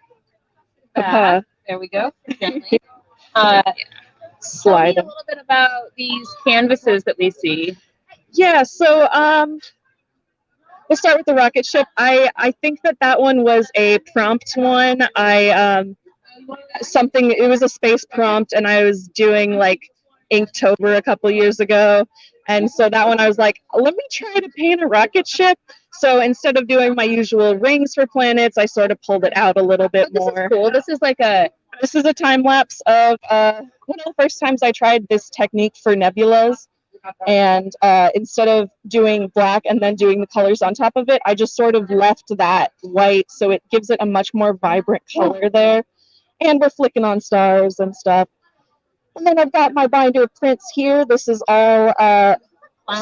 back. There we go. Gently. Slide. Tell me a little bit about these canvases that we see. Yeah. So we'll start with the rocket ship. I think that one was a prompt one. It was a space prompt, and I was doing like Inktober a couple years ago. And so that one I was like, let me try to paint a rocket ship. So instead of doing my usual rings for planets, I sort of pulled it out a little bit more. This is cool. This is a time lapse of one of the first times I tried this technique for nebulas. And instead of doing black and then doing the colors on top of it, I just sort of left that white, so it gives it a much more vibrant color there. And we're flicking on stars and stuff. And then I've got my binder of prints here. This is all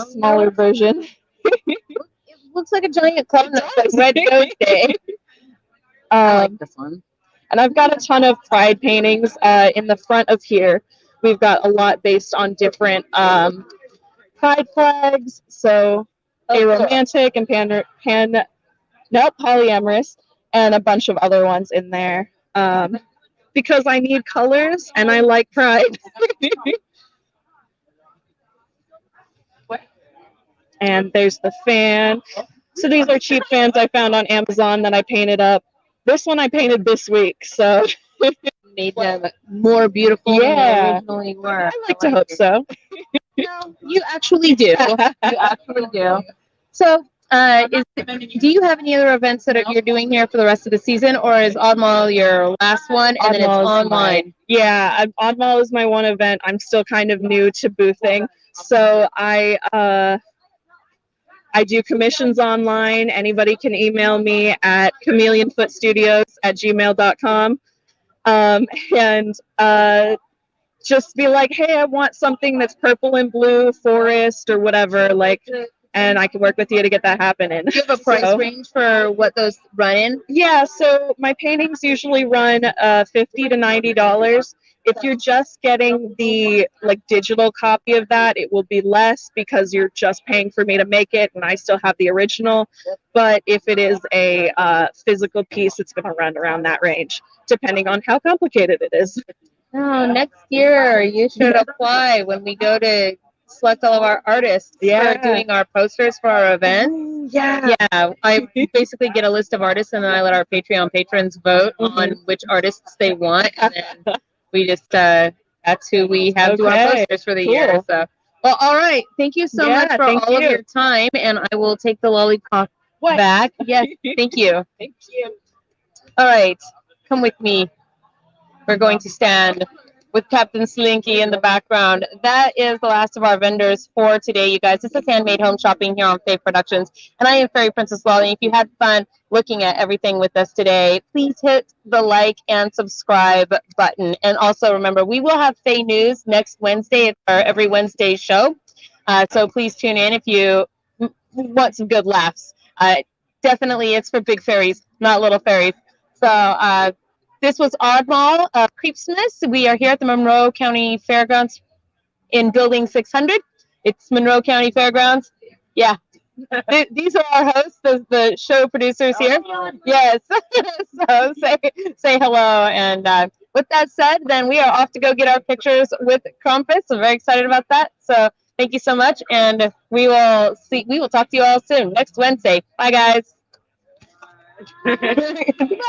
smaller version. It looks like a giant clown that's like Red Nose Day. I like this one. And I've got a ton of pride paintings in the front of here. We've got a lot based on different pride flags. So aromantic and polyamorous, and a bunch of other ones in there. Because I need colors and I like pride. And there's the fan. So these are cheap fans I found on Amazon that I painted up. This one I painted this week, so made them more beautiful than they originally were. I like to hope so. No, you actually do. You actually do. So, do you have any other events that you're doing here for the rest of the season, or is Oddmall your last one and then it's online? Yeah, Oddmall is my one event. I'm still kind of new to boothing, so I do commissions online. Anybody can email me at chameleonfootstudios@gmail.com, and just be like, hey, I want something that's purple and blue, forest, or whatever, like. And I can work with you to get that happening. Do you have a price range for what those run in? Yeah, so my paintings usually run $50 to $90. If you're just getting the digital copy of that, it will be less because you're just paying for me to make it, and I still have the original. But if it is a physical piece, it's going to run around that range, depending on how complicated it is. Oh, next year you should apply when we go to select all of our artists for doing our posters for our events. Yeah, I basically get a list of artists, and then I let our Patreon patrons vote on which artists they want, and then we just that's who we have do our posters for the year. So, well, all right, thank you so much for all of your time, and I will take the lollipop back. Yes, thank you. Thank you. All right, come with me. We're going to stand with Captain Slinky in the background. That is the last of our vendors for today, you guys. This is Handmade Home Shopping here on Fae Productions, and I am Fairy Princess Lolly. If you had fun looking at everything with us today, please hit the like and subscribe button. And also remember, we will have Fae News next Wednesday. It's our every Wednesday show, so please tune in if you want some good laughs. Definitely, it's for big fairies, not little fairies. So this was Oddmall Creepsmas. We are here at the Monroe County Fairgrounds in Building 600. It's Monroe County Fairgrounds. Yeah. These are our hosts, the show producers here. Yes. So say hello. And with that said, then we are off to go get our pictures with Krampus. I'm very excited about that. So thank you so much, and we will talk to you all soon next Wednesday. Bye, guys. Bye.